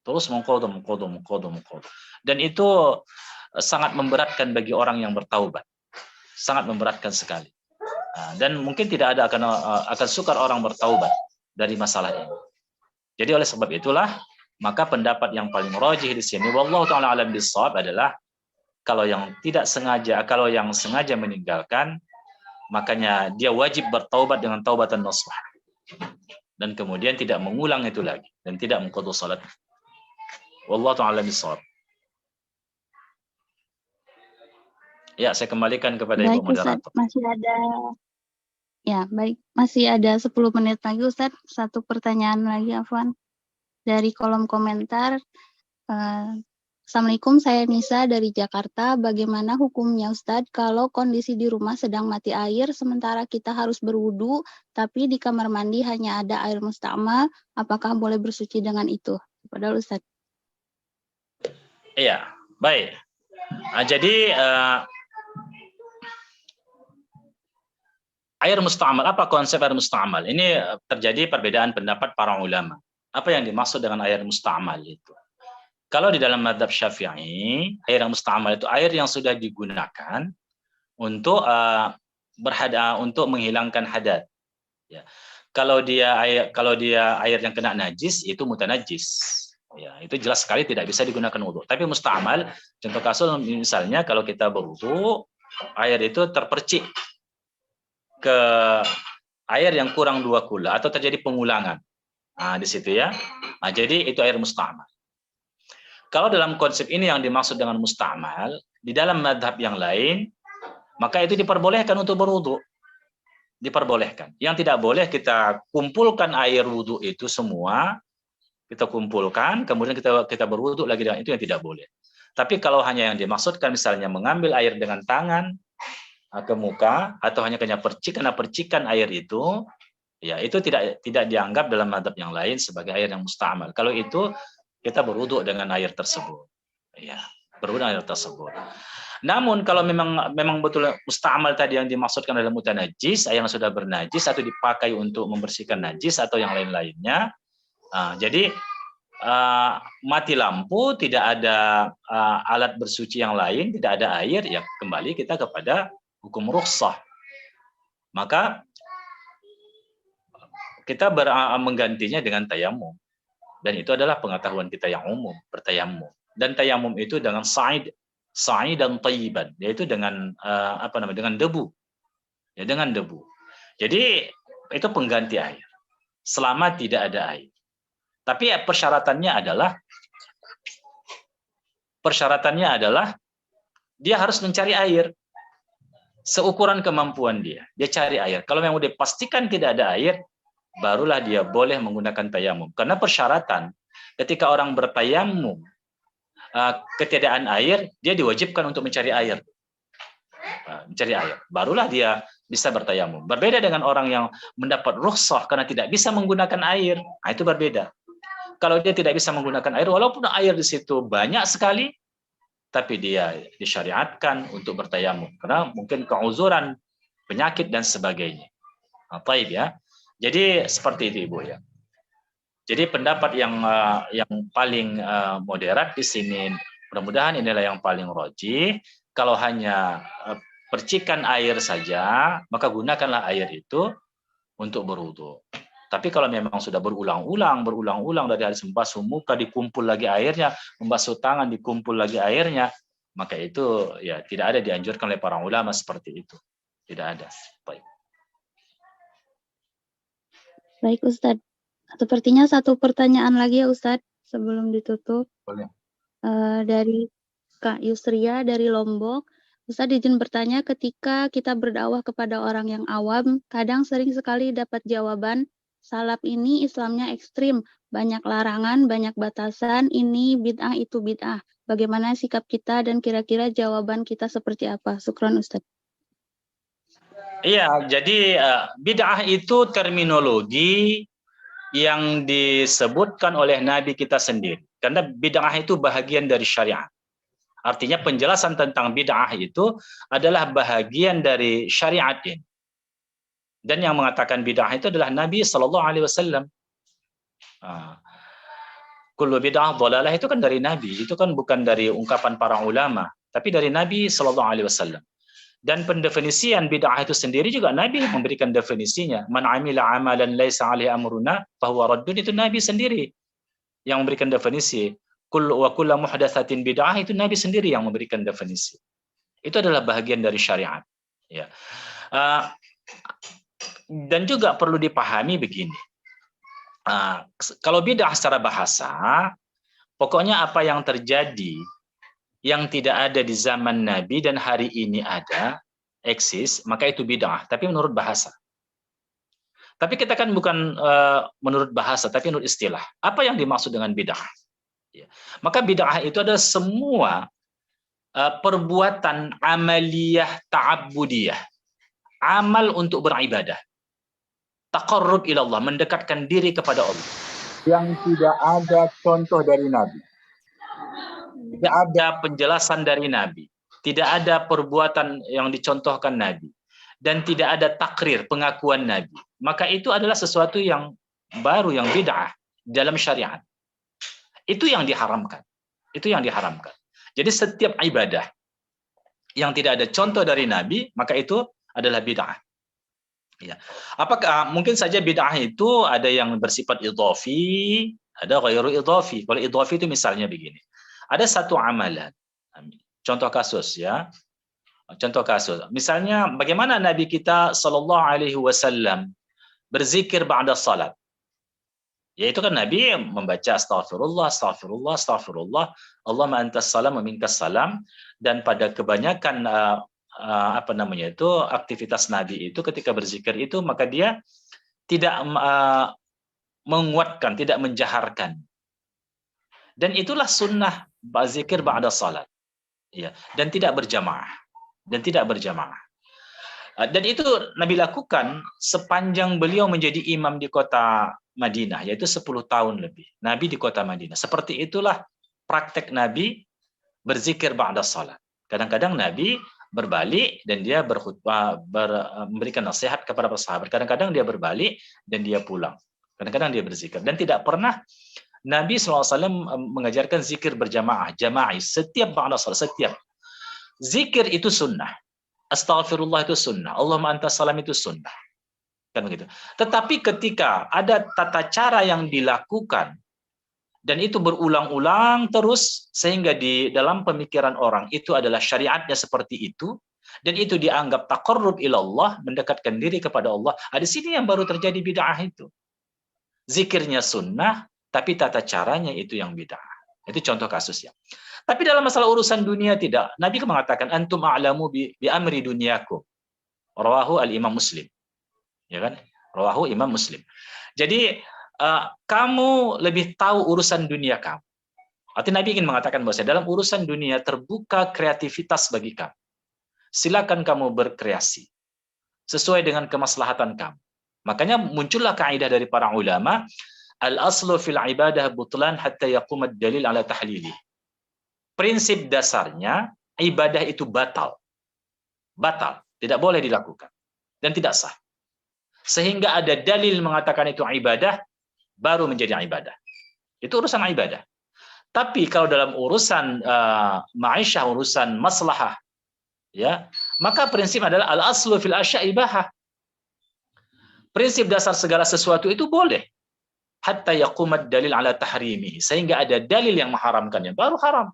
Terus mengqadha. Dan itu sangat memberatkan bagi orang yang bertaubat. Sangat memberatkan sekali. Dan mungkin tidak ada akan sukar orang bertaubat dari masalah ini. Jadi oleh sebab itulah, maka pendapat yang paling rajih di sini, wallahu ta'ala alam bissawab adalah kalau yang sengaja meninggalkan, makanya dia wajib bertaubat dengan taubatan nasuh. Dan kemudian tidak mengulang itu lagi dan tidak mengqadha salat. Wallahu ta'ala bissawab. Ya, saya kembalikan kepada Ibu moderator. Masih ada. Ya, baik. Masih ada 10 menit lagi, Ustaz. Satu pertanyaan lagi, Afwan. Dari kolom komentar. Assalamualaikum, saya Nisa dari Jakarta. Bagaimana hukumnya, Ustaz, kalau kondisi di rumah sedang mati air, sementara kita harus berwudu, tapi di kamar mandi hanya ada air musta'mal, apakah boleh bersuci dengan itu? Padahal, Ustaz. Iya, baik. Jadi air musta'mal, apa konsep air musta'mal? Ini terjadi perbedaan pendapat para ulama. Apa yang dimaksud dengan air musta'mal itu? Kalau di dalam mazhab Syafi'i, air yang musta'mal itu air yang sudah digunakan untuk untuk menghilangkan hadat. Ya. Kalau dia air yang kena najis itu mutanajis. Ya, itu jelas sekali tidak bisa digunakan wudu. Tapi musta'mal, contoh kasus misalnya kalau kita berwudu, air itu terpercik ke air yang kurang 2 kula atau terjadi pengulangan. Di situ ya. Jadi itu air musta'mal. Kalau dalam konsep ini yang dimaksud dengan musta'mal, di dalam madhab yang lain, maka itu diperbolehkan untuk berwudu. Diperbolehkan. Yang tidak boleh kita kumpulkan air wudu itu semua, kita kumpulkan, kemudian kita berwudu lagi dengan itu, yang tidak boleh. Tapi kalau hanya yang dimaksudkan misalnya mengambil air dengan tangan ke muka atau hanya percikan air itu, ya itu tidak dianggap dalam mazhab yang lain sebagai air yang musta'mal. Kalau itu kita berwudu dengan air tersebut. Ya, berwudu dengan air tersebut. Namun kalau memang betul musta'mal tadi yang dimaksudkan adalah mutanajis, air yang sudah bernajis atau dipakai untuk membersihkan najis atau yang lain-lainnya. Jadi mati lampu, tidak ada alat bersuci yang lain, tidak ada air, ya kembali kita kepada hukum rukhsah. Maka kita menggantinya dengan tayamum. Dan itu adalah pengetahuan kita yang umum, bertayamum. Dan tayamum itu dengan sa'i dan thayyiban, yaitu dengan dengan debu. Ya, dengan debu. Jadi itu pengganti air. Selama tidak ada air. Tapi ya, persyaratannya adalah dia harus mencari air seukuran kemampuan dia. Dia cari air. Kalau memang udah pastikan tidak ada air, barulah dia boleh menggunakan tayamum. Karena persyaratan ketika orang bertayamum ketiadaan air, dia diwajibkan untuk mencari air. Mencari air. Barulah dia bisa bertayamum. Berbeda dengan orang yang mendapat rukhsah karena tidak bisa menggunakan air. Nah, itu berbeda. Kalau dia tidak bisa menggunakan air, walaupun air di situ banyak sekali, tapi dia disyariatkan untuk bertayamum karena mungkin keuzuran, penyakit dan sebagainya. Baik ya. Jadi seperti itu Ibu ya. Jadi pendapat yang paling moderat di sini, mudah-mudahan inilah yang paling rajih. Kalau hanya percikan air saja, maka gunakanlah air itu untuk berwudu. Tapi kalau memang sudah berulang-ulang dari hadis membasuh muka dikumpul lagi airnya, membasuh tangan dikumpul lagi airnya, maka itu ya tidak ada dianjurkan oleh para ulama seperti itu. Tidak ada. Baik. Baik Ustadz. Sepertinya satu pertanyaan lagi ya Ustadz sebelum ditutup. Boleh. Dari Kak Yusria dari Lombok. Ustadz izin bertanya, ketika kita berdakwah kepada orang yang awam, kadang sering sekali dapat jawaban, salaf ini Islamnya ekstrim, banyak larangan, banyak batasan, ini bid'ah, itu bid'ah. Bagaimana sikap kita dan kira-kira jawaban kita seperti apa? Syukron Ustadz. Iya, jadi bid'ah itu terminologi yang disebutkan oleh Nabi kita sendiri. Karena bid'ah itu bahagian dari syariat. Artinya penjelasan tentang bid'ah itu adalah bahagian dari syariat ini. Dan yang mengatakan bid'ah itu adalah Nabi SAW. Kullu bid'ah dhalalah itu kan dari Nabi, itu kan bukan dari ungkapan para ulama, tapi dari Nabi SAW. Dan pendefinisian bid'ah itu sendiri juga Nabi memberikan definisinya. Man amila amalan laisa alaihi amruna fahuwa raddun, itu Nabi sendiri yang memberikan definisi. Wa kullu muhdatsatin bid'ah, itu Nabi sendiri yang memberikan definisi. Itu adalah bahagian dari syariat. Ya. Dan juga perlu dipahami begini. Kalau bid'ah secara bahasa, pokoknya apa yang terjadi yang tidak ada di zaman Nabi dan hari ini ada, eksis, maka itu bid'ah. Tapi menurut bahasa. Tapi kita kan bukan menurut bahasa, tapi menurut istilah. Apa yang dimaksud dengan bid'ah? Ya. Maka bid'ah itu adalah semua perbuatan amaliyah ta'abbudiyah. Amal untuk beribadah. Taqarrub ila Allah, mendekatkan diri kepada Allah. Yang tidak ada contoh dari Nabi. Tidak ada penjelasan dari Nabi. Tidak ada perbuatan yang dicontohkan Nabi. Dan tidak ada takrir, pengakuan Nabi. Maka itu adalah sesuatu yang baru, yang bid'ah dalam syariat. Itu yang diharamkan. Itu yang diharamkan. Jadi setiap ibadah yang tidak ada contoh dari Nabi, maka itu adalah bid'ah. Ya. Apakah mungkin saja bid'ah itu ada yang bersifat idhafi, ada ghairu idhafi. Kalau idhafi itu misalnya begini. Ada satu amalan. Contoh kasus ya. Contoh kasus. Misalnya bagaimana Nabi kita sallallahu alaihi wasallam berzikir ba'da salat. Yaitu kan Nabi membaca astaghfirullah, astaghfirullah, astaghfirullah, Allahumma antas salam wa minkas salam, dan pada kebanyakan aktivitas Nabi itu ketika berzikir itu maka dia tidak menguatkan, tidak menjaharkan. Dan itulah sunnah berzikir ba'da salat. Ya, dan tidak berjamaah. Dan itu Nabi lakukan sepanjang beliau menjadi imam di kota Madinah, yaitu 10 tahun lebih. Nabi di kota Madinah. Seperti itulah praktek Nabi berzikir ba'da salat. Kadang-kadang Nabi berbalik dan dia berkhutbah, memberikan nasihat kepada para sahabat. Kadang-kadang dia berbalik dan dia pulang. Kadang-kadang dia berzikir. Dan tidak pernah Nabi SAW mengajarkan zikir berjamaah, jama'i, setiap ba'da salat, setiap. Zikir itu sunnah. Astaghfirullah itu sunnah. Allahumma antas salam itu sunnah. Kan begitu. Tetapi ketika ada tata cara yang dilakukan dan itu berulang-ulang terus sehingga di dalam pemikiran orang itu adalah syariatnya seperti itu dan itu dianggap taqarrub ilallah, mendekatkan diri kepada Allah. Di sini yang baru terjadi bid'ah itu. Zikirnya sunnah, tapi tata caranya itu yang bid'ah. Itu contoh kasusnya. Tapi dalam masalah urusan dunia tidak. Nabi mengatakan antum a'lamu bi amri dunyakum. Rawahu al-Imam Muslim. Ya kan? Rawahu Imam Muslim. Jadi kamu lebih tahu urusan dunia kamu. Artinya Nabi ingin mengatakan bahwa dalam urusan dunia terbuka kreativitas bagi kamu. Silakan kamu berkreasi sesuai dengan kemaslahatan kamu. Makanya muncullah kaidah dari para ulama, al-aslu fil ibadah butlan hatta yaqum ad-dalil ala tahlili. Prinsip dasarnya ibadah itu batal. Batal, tidak boleh dilakukan dan tidak sah. Sehingga ada dalil mengatakan itu ibadah, baru menjadi ibadah. Itu urusan ibadah. Tapi kalau dalam urusan ma'isyah, urusan maslahah, ya, maka prinsip adalah al-aslu fil asya' ibahah. Prinsip dasar segala sesuatu itu boleh. Hatta yaqumad dalil ala tahrimihi. Sehingga ada dalil yang mengharamkannya, baru haram.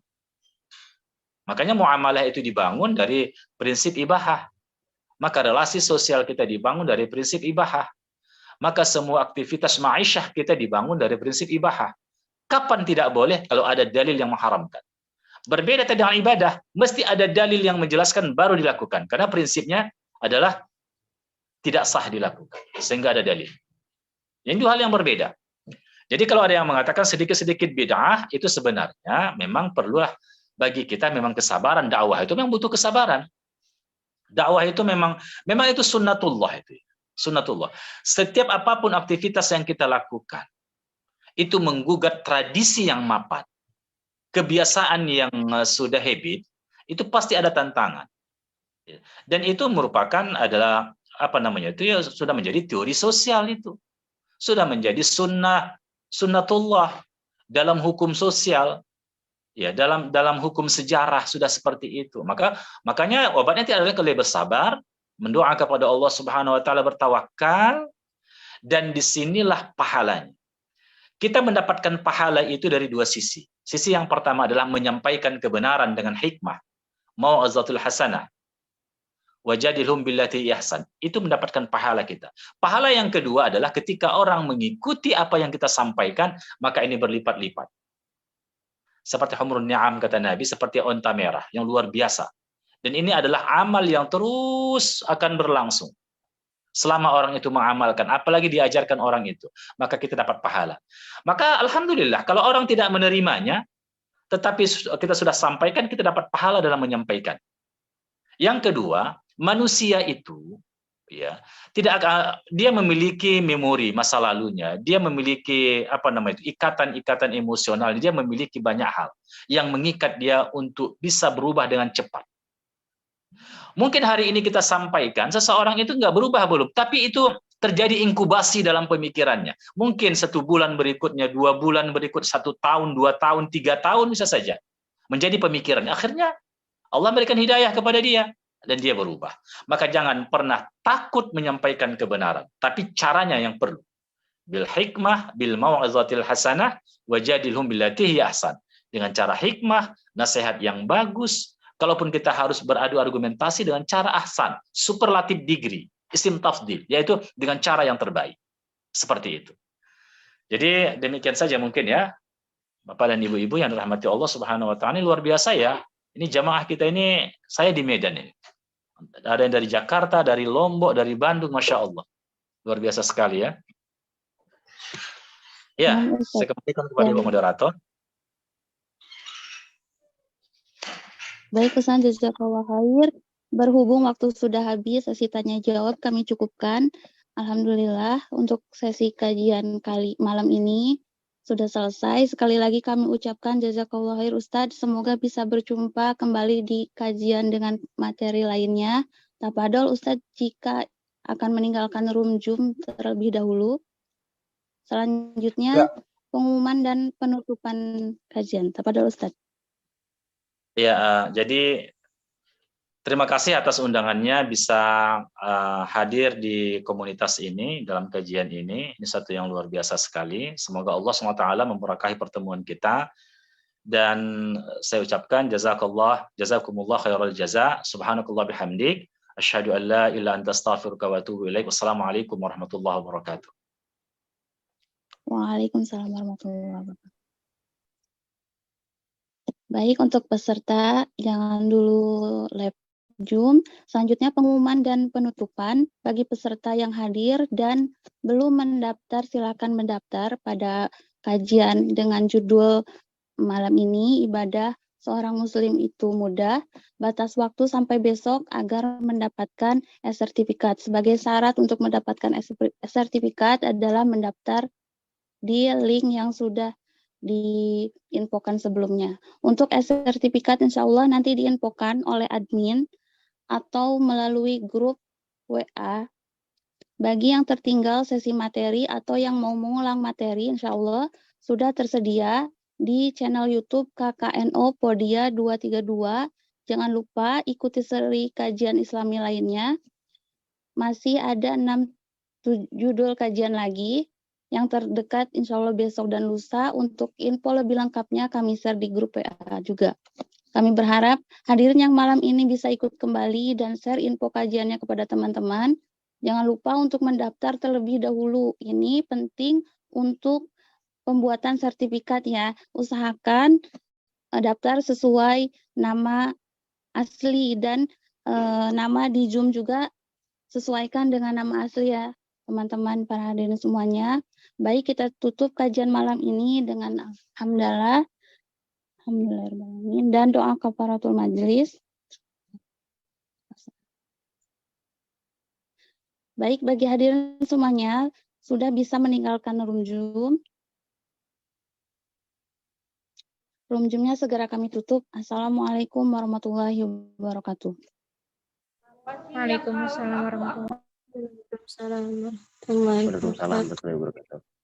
Makanya muamalah itu dibangun dari prinsip ibahah. Maka relasi sosial kita dibangun dari prinsip ibahah. Maka semua aktivitas ma'isyah kita dibangun dari prinsip ibahah. Kapan tidak boleh? Kalau ada dalil yang mengharamkan. Berbeda dengan ibadah, mesti ada dalil yang menjelaskan baru dilakukan. Karena prinsipnya adalah tidak sah dilakukan. Sehingga ada dalil. Ini dua hal yang berbeda. Jadi kalau ada yang mengatakan sedikit-sedikit bid'ah, itu sebenarnya memang perlulah bagi kita memang kesabaran. Dakwah itu memang butuh kesabaran. Dakwah itu memang itu sunnatullah itu. Sunnatullah. Setiap apapun aktivitas yang kita lakukan, itu menggugat tradisi yang mapan. Kebiasaan yang sudah habit, itu pasti ada tantangan. Dan itu merupakan adalah itu ya sudah menjadi teori sosial itu. Sudah menjadi sunnatullah dalam hukum sosial. Ya, dalam hukum sejarah sudah seperti itu. Makanya obatnya tidak ada lebih bersabar, mendoa kepada Allah Subhanahu wa taala, bertawakal, dan disinilah pahalanya. Kita mendapatkan pahala itu dari dua sisi. Sisi yang pertama adalah menyampaikan kebenaran dengan hikmah, mau'izatul hasanah, wajadilhum billati ihsan. Itu mendapatkan pahala kita. Pahala yang kedua adalah ketika orang mengikuti apa yang kita sampaikan, maka ini berlipat-lipat. Seperti humrun ni'am kata Nabi, seperti onta merah yang luar biasa. Dan ini adalah amal yang terus akan berlangsung. Selama orang itu mengamalkan, apalagi diajarkan orang itu, maka kita dapat pahala. Maka alhamdulillah, kalau orang tidak menerimanya, tetapi kita sudah sampaikan, kita dapat pahala dalam menyampaikan. Yang kedua, manusia itu ya dia memiliki memori masa lalunya, dia memiliki ikatan-ikatan emosional, dia memiliki banyak hal yang mengikat dia untuk bisa berubah dengan cepat. Mungkin hari ini kita sampaikan, seseorang itu nggak berubah belum, tapi itu terjadi inkubasi dalam pemikirannya. Mungkin 1 bulan berikutnya, 2 bulan berikut, 1 tahun, 2 tahun, 3 tahun bisa saja menjadi pemikirannya. Akhirnya Allah memberikan hidayah kepada dia dan dia berubah. Maka jangan pernah takut menyampaikan kebenaran, tapi caranya yang perlu. Bil hikmah, bil mau'izatil hasanah, wajadilhum billati hi ahsan. Dengan cara hikmah, nasihat yang bagus. Kalaupun kita harus beradu argumentasi dengan cara ahsan, superlatif degree, isim tafdil, yaitu dengan cara yang terbaik. Seperti itu. Jadi demikian saja mungkin ya, Bapak dan Ibu-ibu yang dirahmati Allah Subhanahu wa taala. Ini luar biasa ya. Ini jamaah kita ini, saya di Medan ini. Ada yang dari Jakarta, dari Lombok, dari Bandung, Masya Allah. Luar biasa sekali ya. Ya, saya kembalikan kepada Ibu Moderator. Baik, Ustaz, jazakallah khair. Berhubung waktu sudah habis, sesi tanya jawab kami cukupkan. Alhamdulillah untuk sesi kajian malam ini sudah selesai. Sekali lagi kami ucapkan jazakallah khair Ustaz. Semoga bisa berjumpa kembali di kajian dengan materi lainnya. Tafadhol Ustaz jika akan meninggalkan room Zoom terlebih dahulu. Selanjutnya pengumuman dan penutupan kajian. Tafadhol Ustaz. Ya, jadi Terima kasih atas undangannya bisa hadir di komunitas ini, dalam kajian ini. Ini satu yang luar biasa sekali. Semoga Allah SWT memberkahi pertemuan kita. Dan saya ucapkan jazakumullah khairal jaza. Subhanakallah bihamdik. Asyhadu an la ilaha anta astaghfiruka wa atubu ilaik. Wassalamualaikum warahmatullahi wabarakatuh. Waalaikumsalam warahmatullahi wabarakatuh. Baik, untuk peserta jangan dulu live Zoom. Selanjutnya pengumuman dan penutupan bagi peserta yang hadir dan belum mendaftar, silakan mendaftar pada kajian dengan judul malam ini, ibadah seorang muslim itu mudah. Batas waktu sampai besok agar mendapatkan sertifikat. Sebagai syarat untuk mendapatkan sertifikat adalah mendaftar di link yang sudah diinfokan sebelumnya. Untuk sertifikat insya Allah nanti diinfokan oleh admin atau melalui grup WA. Bagi yang tertinggal sesi materi atau yang mau mengulang materi, insya Allah sudah tersedia di channel YouTube KKNO Podia 232. Jangan lupa ikuti seri kajian Islami lainnya. Masih ada 6 judul kajian lagi yang terdekat insya Allah besok dan lusa. Untuk info lebih lengkapnya kami share di grup WA juga. Kami berharap hadirin yang malam ini bisa ikut kembali dan share info kajiannya kepada teman-teman. Jangan lupa untuk mendaftar terlebih dahulu. Ini penting untuk pembuatan sertifikat ya. Usahakan daftar sesuai nama asli dan nama di Zoom juga sesuaikan dengan nama asli ya teman-teman para hadirin semuanya. Baik, kita tutup kajian malam ini dengan alhamdulillah dan doa kafaratul majelis. Baik, bagi hadirin semuanya sudah bisa meninggalkan room Zoom. Room Zoom-nya segera kami tutup. Assalamualaikum warahmatullahi wabarakatuh. Waalaikumsalam warahmatullahi wabarakatuh. Waalaikumsalam warahmatullahi wabarakatuh.